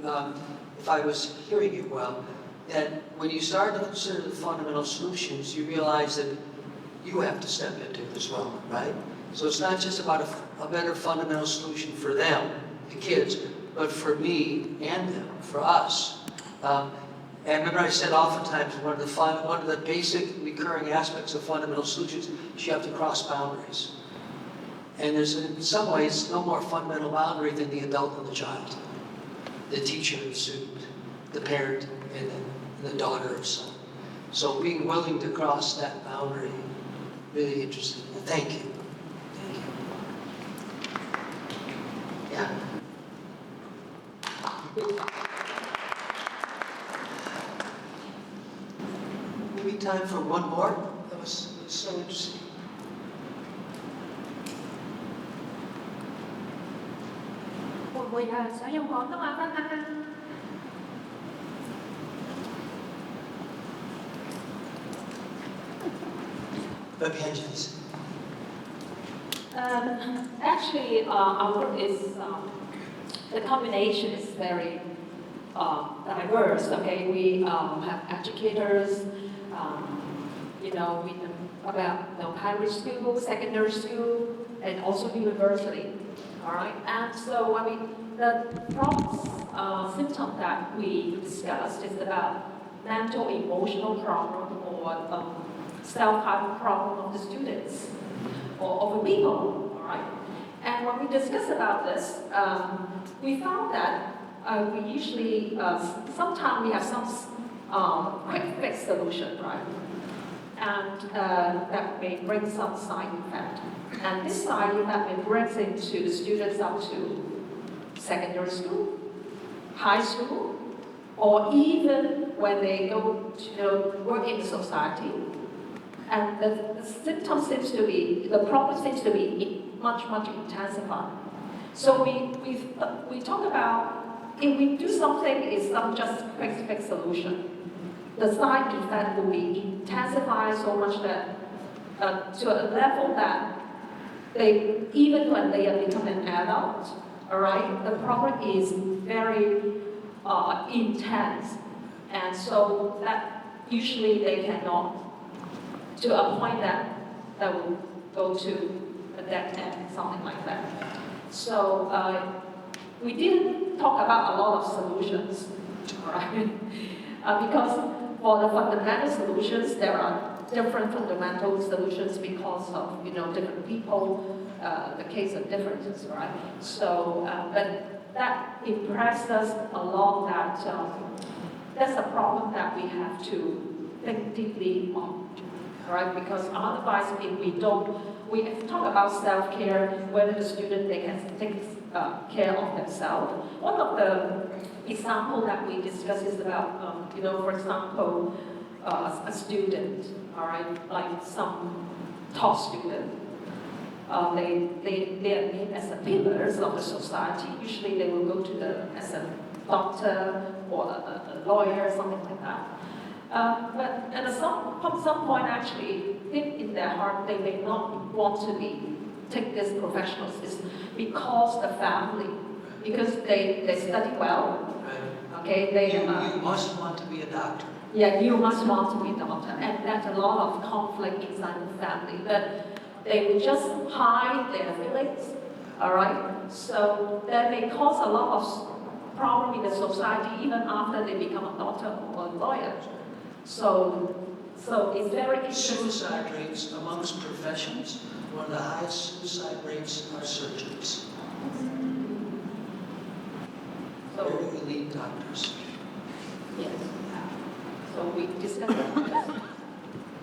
if I was hearing you well, that when you start to consider the fundamental solutions, you realize that you have to step into it as well, right? So it's not just about a better fundamental solution for them, the kids, but for me and them, for us. And remember I said oftentimes one of the basic recurring aspects of fundamental solutions is you have to cross boundaries. And there's in some ways no more fundamental boundary than the adult and the child. The teacher and the student, the parent and the daughter or son. So being willing to cross that boundary, really interesting. Thank you. Thank you. Yeah. Maybe time for one more? That was so interesting. Một buổi sử dụng廣東話分享。Actually, our group is, the combination is very diverse, okay? We have educators, you know, we know about, you know, primary school, secondary school, and also university, all right? And so, I mean, the problems, symptom that we discussed is about mental emotional problem or self-harm problem of the students or of the people, all right? And when we discuss about this, we found that we usually, sometimes we have some quick fix solution, right? And that may bring some side effect. And this side effect may bring into the students up to secondary school, high school, or even when they go to work in society. And the symptom seems to be, the problem seems to be much, much intensified. So we talk about, if we do something, it's not just quick fix solution. The side effect will be intensified so much that to a level that they, even when they are becoming an adult, all right, the problem is very intense, and so that usually they cannot, to a point that will go to a dead end, something like that. So we didn't talk about a lot of solutions, right? Because for the fundamental solutions, there are different fundamental solutions because of different people, the case of differences, right? So, but that impressed us a lot that that's a problem that we have to think deeply on, right? Because otherwise, if we don't, we talk about self-care, whether the student they can take care of themselves. One of the example that we discuss is about, for example, a student, all right, like some top student. They are made as the pillars of the society. Usually they will go to as a doctor or a lawyer, something like that. But at some point, actually, deep in their heart, they may not want to take this professional system because the family, because they study well. Okay, you must want to be a doctor. Yeah, you must want to be a doctor, and there's a lot of conflict inside the family. But they will just hide their feelings, all right? So that may cause a lot of problem in the society even after they become a doctor or a lawyer. So it's very interesting. Suicide rates amongst professions, one of the highest suicide rates are surgeons. Very elite doctors. Yes. So we discussed that,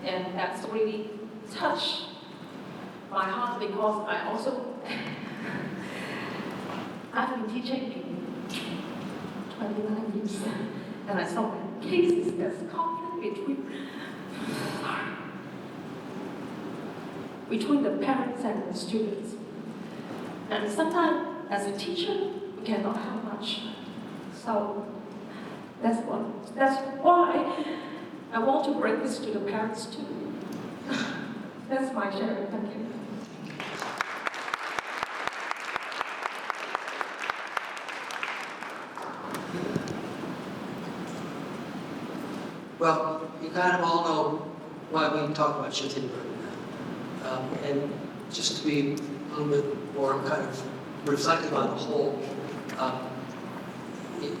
and that's really touched my heart because I also I've been teaching 29 years, and I saw cases there's conflict between the parents and the students, and sometimes as a teacher we cannot have much. So that's why I want to bring this to the parents too. That's my sharing. Thank you. Well, you kind of all know why we talk about Schattenberg. And just to be a little bit more kind of reflective on the whole,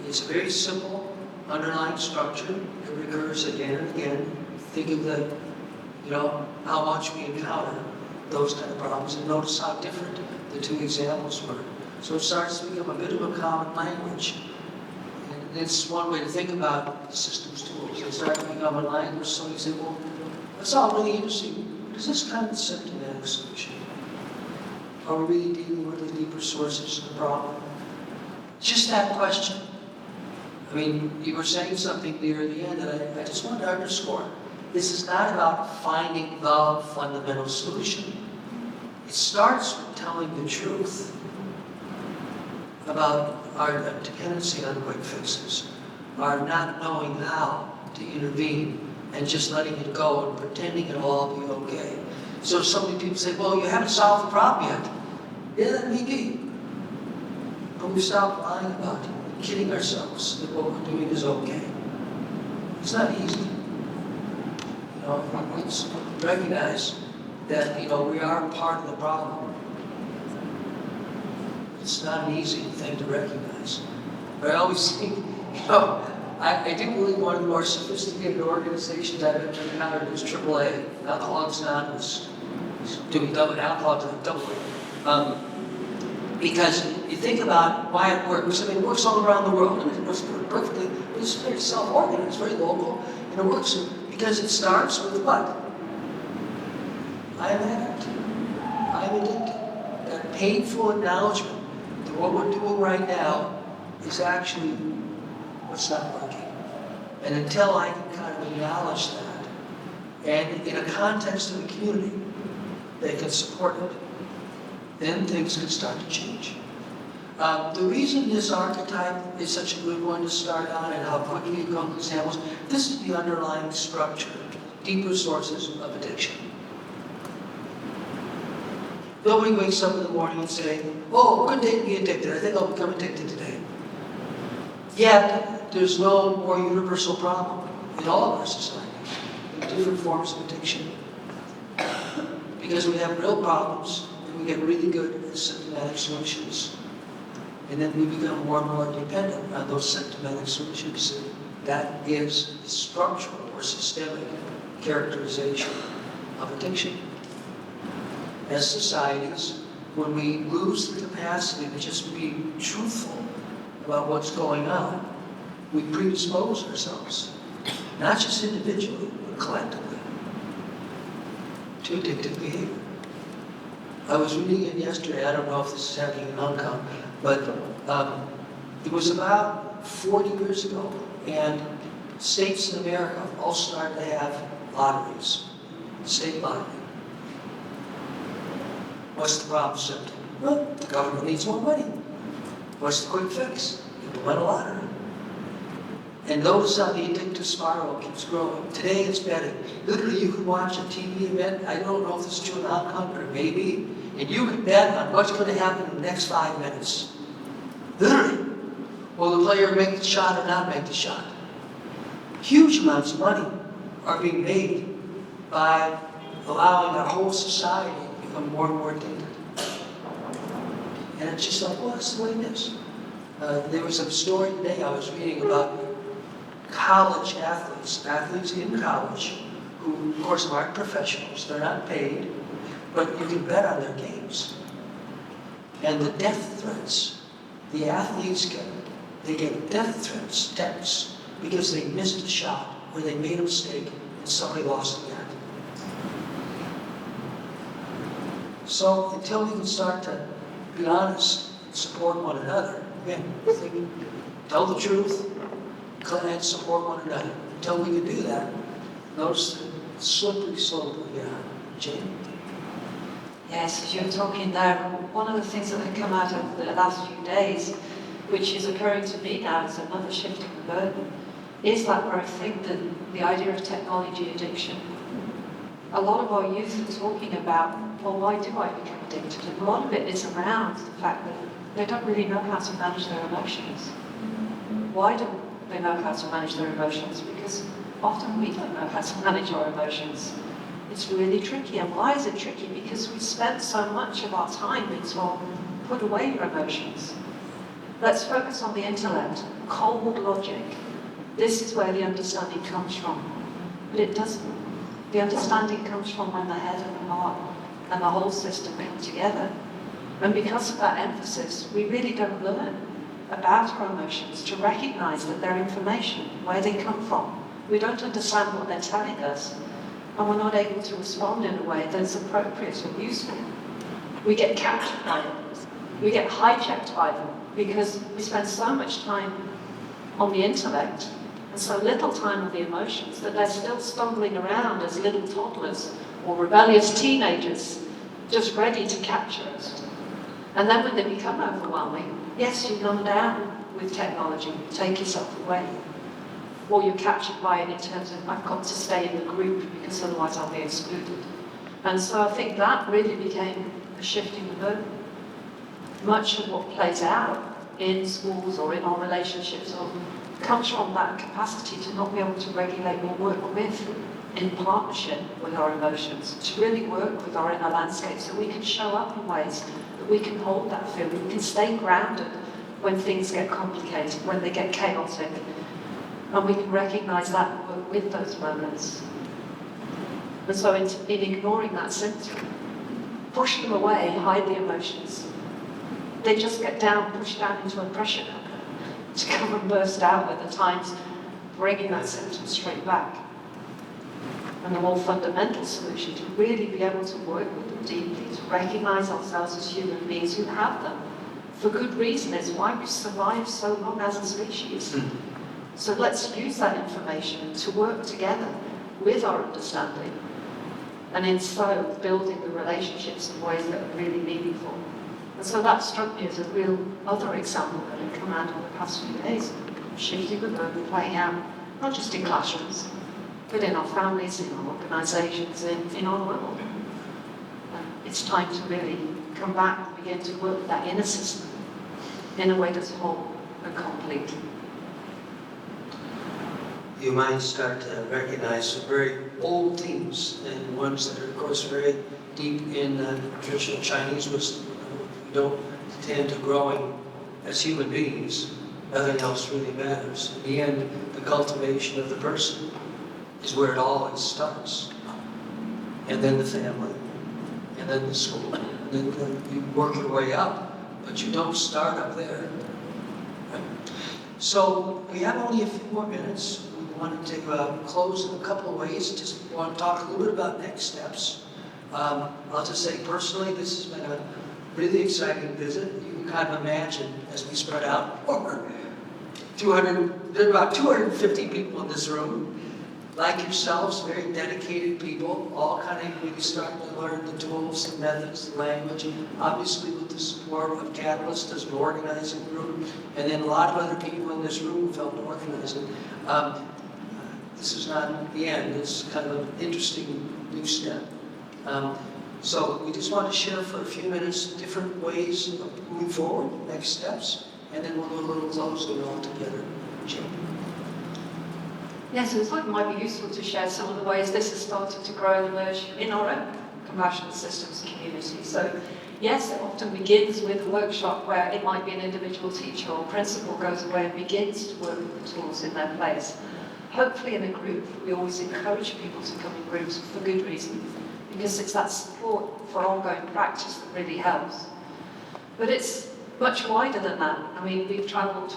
it's a very simple underlying structure. It recurs again and again. Think of how much we encounter those kind of problems, and notice how different the two examples were. So it starts to become a bit of a common language. And it's one way to think about the system's tools. They start to become a language, so you say, well, that's all really interesting. Is this kind of symptomatic solution? Are we really dealing with the deeper sources of the problem? Just that question. I mean, you were saying something near the end that I just want to underscore. This is not about finding the fundamental solution. It starts with telling the truth about our dependency on quick fixes, our not knowing how to intervene and just letting it go and pretending it'll all be okay. So many people say, well, you haven't solved the problem yet. Yeah, that may be. But we've stopped lying about it, kidding ourselves that what we're doing is okay. It's not easy. Let's recognize that, we are part of the problem. It's not an easy thing to recognize. But I always think, I do believe one of the more sophisticated organizations I've ever encountered is AAA, Alcoholics Anonymous. Do we double Alcoholics? Double. Because you think about why it works. I mean, it works all around the world. I mean, it works perfectly. It's very self-organized, very local, and it works because it starts with what? I am an addict. I am addicted. That painful acknowledgement that what we're doing right now is actually what's not working. And until I can kind of acknowledge that, and in a context of a community, they can support it, then things can start to change. The reason this archetype is such a good one to start on and how quickly you come to examples, this is the underlying structure, deeper sources of addiction. Nobody wakes up in the morning and say, oh, good day to be addicted. I think I'll become addicted today. Yet, there's no more universal problem in all of our society, in different forms of addiction. Because we have real problems, and we get really good at symptomatic solutions. And then we become more and more dependent on those symptomatic solutions. That gives the structural or systemic characterization of addiction. As societies, when we lose the capacity to just be truthful about what's going on, we predispose ourselves, not just individually, but collectively, to addictive behavior. I was reading it yesterday, I don't know if this is happening in Hong Kong, but it was about 40 years ago, and states in America all started to have lotteries, state lottery. What's the problem symptom? Well, the government needs more money. What's the quick fix? Implement a lottery. And notice how the addictive spiral keeps growing. Today it's betting. Literally, you can watch a TV event, I don't know if this is true in Hong Kong, but it may be, and you can bet on what's going to happen in the next 5 minutes. Literally. Will the player make the shot or not make the shot? Huge amounts of money are being made by allowing our whole society to become more and more addicted. And it's just like, well, that's the way it is. There was a story today I was reading about college athletes in college, who of course aren't professionals, they're not paid, but you can bet on their games. And the death threats, the athletes get death threats, texts, because they missed a shot where they made a mistake and somebody lost the bet. So until we can start to be honest and support one another, again, tell the truth, and support one another. Until we can do that, notice the slippery slope we get on. Jane? Yes, as you're talking there, one of the things that have come out of the last few days, which is occurring to me now as another shift in the burden, is that where I think that the idea of technology addiction. A lot of our youth are talking about, well, why do I become addicted? And a lot of it is around the fact that they don't really know how to manage their emotions. Why don't they know how to manage their emotions? Because often we don't know how to manage our emotions. It's really tricky. And why is it tricky? Because we spend so much of our time being told, put away your emotions. Let's focus on the intellect, cold logic. This is where the understanding comes from. But it doesn't. The understanding comes from when the head and the heart and the whole system come together. And because of that emphasis, we really don't learn about our emotions to recognize that they're information, where they come from. We don't understand what they're telling us, and we're not able to respond in a way that's appropriate or useful. We get captured by them. We get hijacked by them because we spend so much time on the intellect and so little time on the emotions that they're still stumbling around as little toddlers or rebellious teenagers, just ready to capture us. And then when they become overwhelming, yes, you numb down with technology, take yourself away. Or you're captured by it in terms of, I've got to stay in the group because otherwise I'll be excluded. And so I think that really became a shift in the burden. Much of what plays out in schools or in our relationships comes from that capacity to not be able to regulate or work with, in partnership with our emotions, to really work with our inner landscape so we can show up in ways that we can hold that feeling, we can stay grounded when things get complicated, when they get chaotic, and we can recognize that and work with those moments. And so in ignoring that symptom, push them away, hide the emotions, they just get pushed down into a pressure cooker to come and burst out at the times, bringing that symptom straight back. And the more fundamental solution to really be able to work with them deeply, to recognize ourselves as human beings who have them for good reason, is why we've survived so long as a species. So let's use that information to work together with our understanding, and in so building the relationships in ways that are really meaningful. And so that struck me as a real other example that had come out in the past few days, shifting the burden playing out, not just in classrooms, but in our families, in our organisations, in our world. It's time to really come back and begin to work with that inner system in a way that's whole and complete. You might start to recognize some very old themes and ones that are, of course, very deep in traditional Chinese wisdom. We don't tend to growing as human beings. Nothing else really matters. In the end, the cultivation of the person is where it always starts. And then the family, and then the school, and then you work your way up, but you don't start up there. Right? So we have only a few more minutes. We wanted to close in a couple of ways. Just want to talk a little bit about next steps. I'll just say personally, this has been a really exciting visit. You can kind of imagine as we spread out over 200, there are about 250 people in this room. Like yourselves, very dedicated people, all kind of really starting to learn the tools, the methods, the language, obviously with the support of Catalyst as an organizing group, and then a lot of other people in this room who helped organizing. This is not the end, it's kind of an interesting new step. So we just want to share for a few minutes different ways of moving forward, next steps, and then we'll do a little closing all together. Jim. Yes, I thought it might be useful to share some of the ways this has started to grow and emerge in our own compassionate systems community. So yes, it often begins with a workshop where it might be an individual teacher or principal goes away and begins to work with the tools in their place. Hopefully in a group, we always encourage people to come in groups for good reason, because it's that support for ongoing practice that really helps. But it's much wider than that. I mean, we've travelled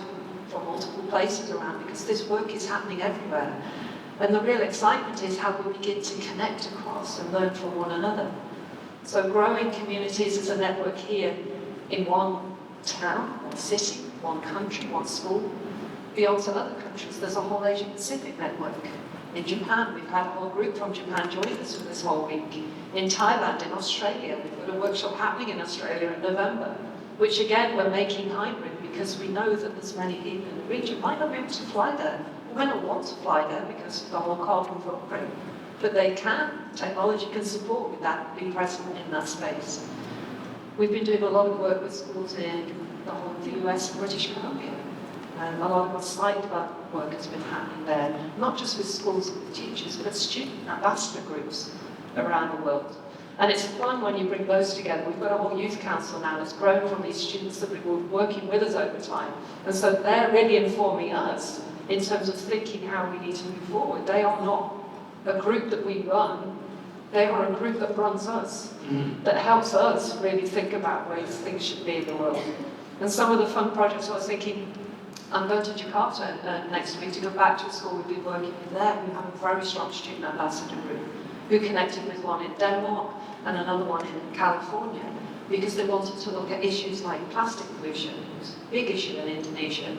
from multiple places around because this work is happening everywhere. And the real excitement is how we begin to connect across and learn from one another. So growing communities as a network here in one town, one city, one country, one school. Beyond to other countries, there's a whole Asia Pacific network. In Japan, we've had a whole group from Japan join us for this whole week. In Thailand, in Australia, we've got a workshop happening in Australia in November, which again, we're making hybrid because we know that there's many people in the region might not be able to fly there, or might not want to fly there because of the whole carbon footprint. But they can, technology can support with that, be present in that space. We've been doing a lot of work with schools in the whole of the US and British Columbia. And a lot of our site development work has been happening there, not just with schools and with teachers, but student ambassador groups around the world. And it's fun when you bring those together. We've got a whole youth council now that's grown from these students that were working with us over time. And so they're really informing us in terms of thinking how we need to move forward. They are not a group that we run, they are a group that runs us, that helps us really think about ways things should be in the world. And some of the fun projects I was thinking, I'm going to Jakarta next week to go back to a school we've been working with there. We have a very strong student ambassador group who connected with one in Denmark and another one in California because they wanted to look at issues like plastic pollution, which is a big issue in Indonesia.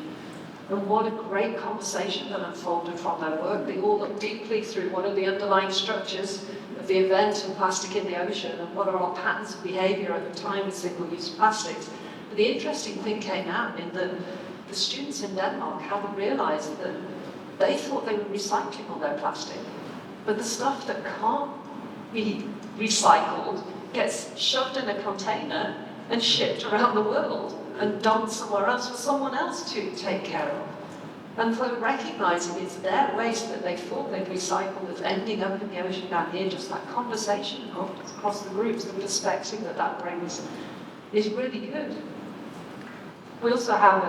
And what a great conversation that unfolded from their work. They all looked deeply through what are the underlying structures of the event of plastic in the ocean and what are our patterns of behaviour at the time with single-use plastics. But the interesting thing came out in that the students in Denmark haven't realised that they thought they were recycling all their plastic. But the stuff that can't be recycled gets shoved in a container and shipped around the world and dumped somewhere else for someone else to take care of. And so recognising it's their waste that they thought they'd recycle that's ending up in the ocean down here, just that conversation across the groups, the perspective that that brings is really good. We also have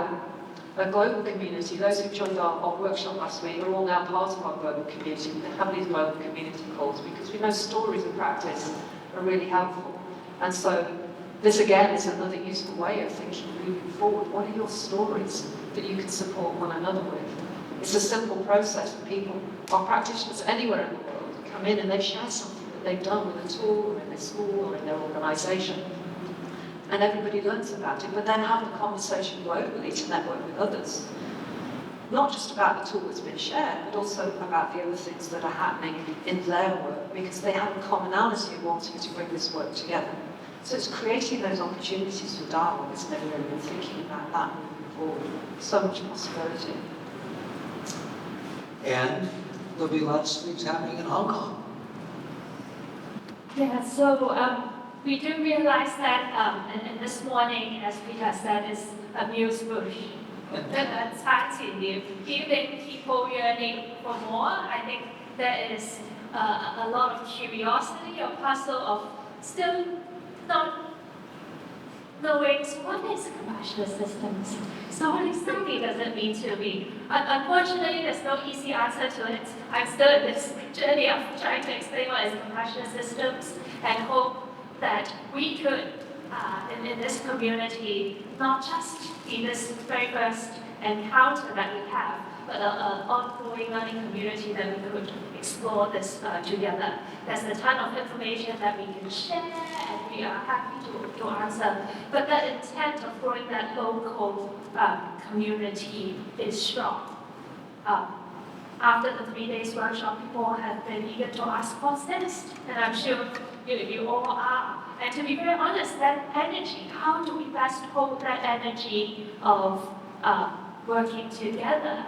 a global community. Those who joined our workshop last week are all now part of our global community. We have these global community calls because we know stories and practice are really helpful. And so This again is another useful way of thinking moving forward. What are your stories that you can support one another with? It's a simple process. People or practitioners anywhere in the world come in and they share something that they've done with a tool or in their school or in their organisation. And everybody learns about it, but then have a conversation globally to network with others. Not just about the tool that's been shared, but also about the other things that are happening in their work, because they have a commonality of wanting to bring this work together. So it's creating those opportunities for dialogue, isn't it, really, and thinking about that moving forward. So much possibility. And there'll be lots of things happening in Hong Kong. Yeah, so we do realize that, and this morning, as Peter said, is a muse bush. Giving people yearning for more. I think there is a lot of curiosity, a puzzle of still not knowing what is compassionate systems. So what exactly does it mean to be? Unfortunately, there's no easy answer to it. I'm still in this journey of trying to explain what is compassionate systems and hope that we could, in this community, not just in this very first encounter that we have, but an ongoing learning community that we could explore this together. There's a ton of information that we can share, and we are happy to answer. But the intent of growing that local community is strong. After the 3 days workshop, people have been eager to ask what's next, and I'm sure you all are. And to be very honest, that energy, how do we best hold that energy of working together?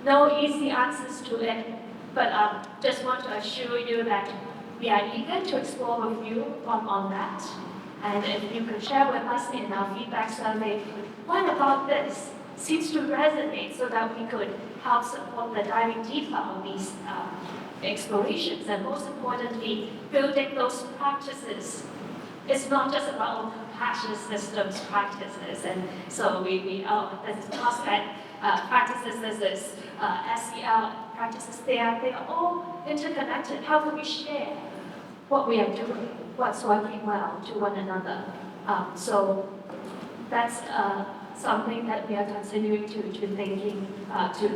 No easy answers to it, but just want to assure you that we are eager to explore with you on that. And if you could share with us in our feedback survey, what about this seems to resonate so that we could help support the diving deeper on these explorations, and most importantly, building those practices. It's not just about compassionate systems practices, and so there's COSPET practices, there's SEL practices, they are all interconnected. How can we share what we are doing, what's working well to one another? So that's something that we are continuing to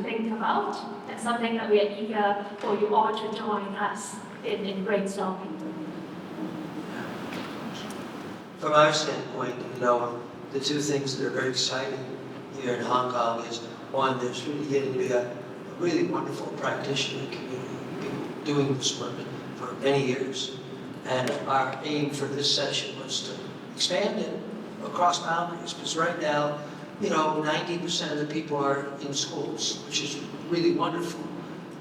think about, and something that we are eager for you all to join us in brainstorming. From our standpoint, the two things that are very exciting here in Hong Kong is, one, there's really getting to be a really wonderful practitioner community. We've been doing this work for many years. And our aim for this session was to expand it across boundaries, because right now, 90% of the people are in schools, which is really wonderful.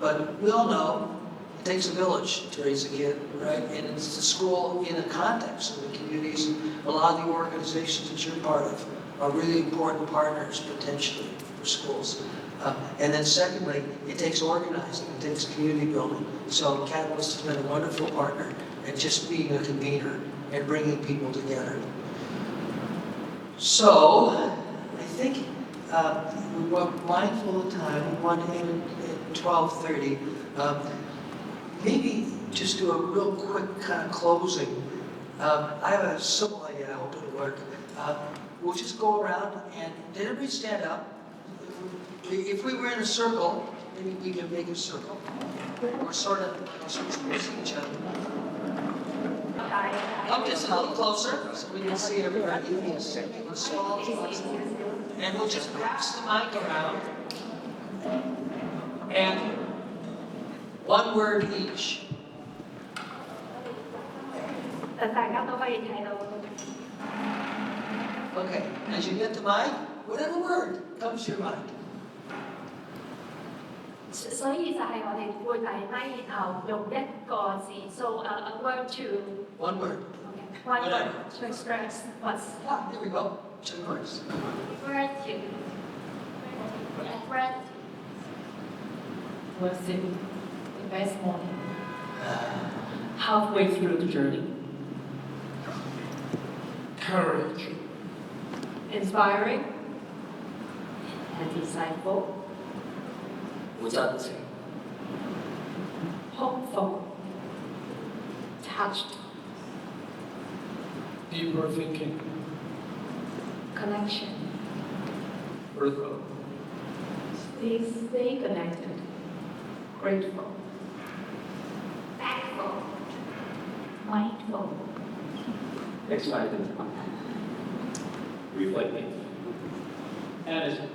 But we all know it takes a village to raise a kid, right? And it's the school in the context of the communities. A lot of the organizations that you're part of are really important partners, potentially, for schools. And then secondly, it takes organizing, it takes community building. So Catalyst has been a wonderful partner and just being a convener and bringing people together. So, I think we're mindful of time. We want to end at 12:30. Maybe just do a real quick kind of closing. I have a simple idea, I hope it'll work. We'll just go around and did everybody stand up? If we were in a circle, maybe we can make a circle. We're sort of facing each other. Come just a little closer so we can see everybody. Let's follow. And we'll just pass the mic around. And one word each. Okay, as you get the mic, whatever word comes to your mind. 所以就係我哋會遞咪，然後用一個字 ，so a word to one word. Okay, one word to express what's. Here we go. 2 words. Gratitude. Gratitude. Was it the best morning? Halfway through the journey. Courage. Inspiring and insightful. 无战性 Hopeful. Touched. Deeper thinking. Connection. Earthbound. Stay connected. Grateful. Thankful. Mindful. Excited. Reflecting. Anderson.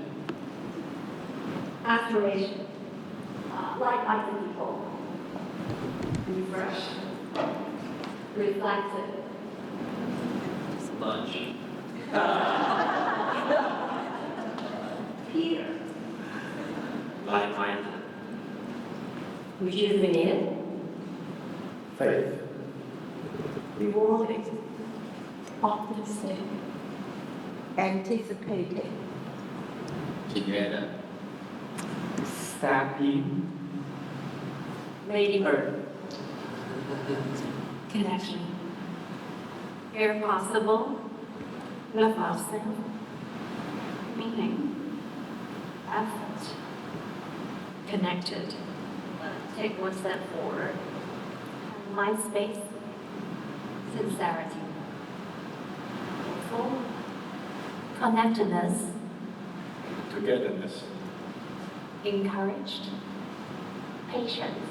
Aspiration. Like-minded people. Refreshed. Reflective. Lunch. Peter. Like-minded. Rejuvenated. Faith. Rewarding. Optimistic. Anticipating. Together. Happy. Ladybird. Connection. Where possible. Love ourselves. Meaning. Effort. Connected. Take one step forward. Mind space. Sincerity. Full. Connectedness. Togetherness. Encouraged. Patience.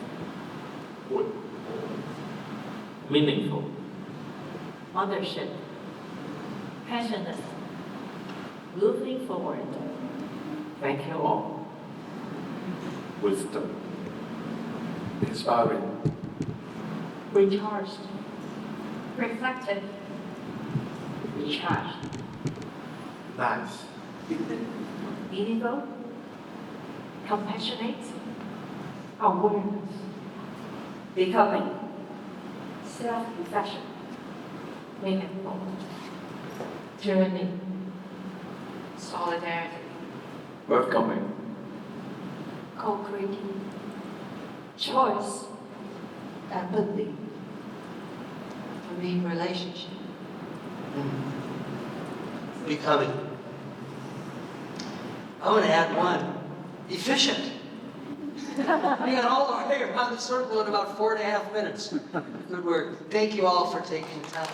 Wood. Meaningful. Mothership. Passionate. Moving forward. Thank you all. Wisdom. Inspiring. Recharged. Reflective. Recharged. Nice. Meaningful. Compassionate. Awareness. Becoming. Self-reflection. Meaningful. Journey. Solidarity. Welcoming. Co-creating. Choice. Empathy. For me, relationship. Becoming. I'm going to add one. Efficient. We got all our way around the circle in about 4.5 minutes. Good work. Thank you all for taking the time.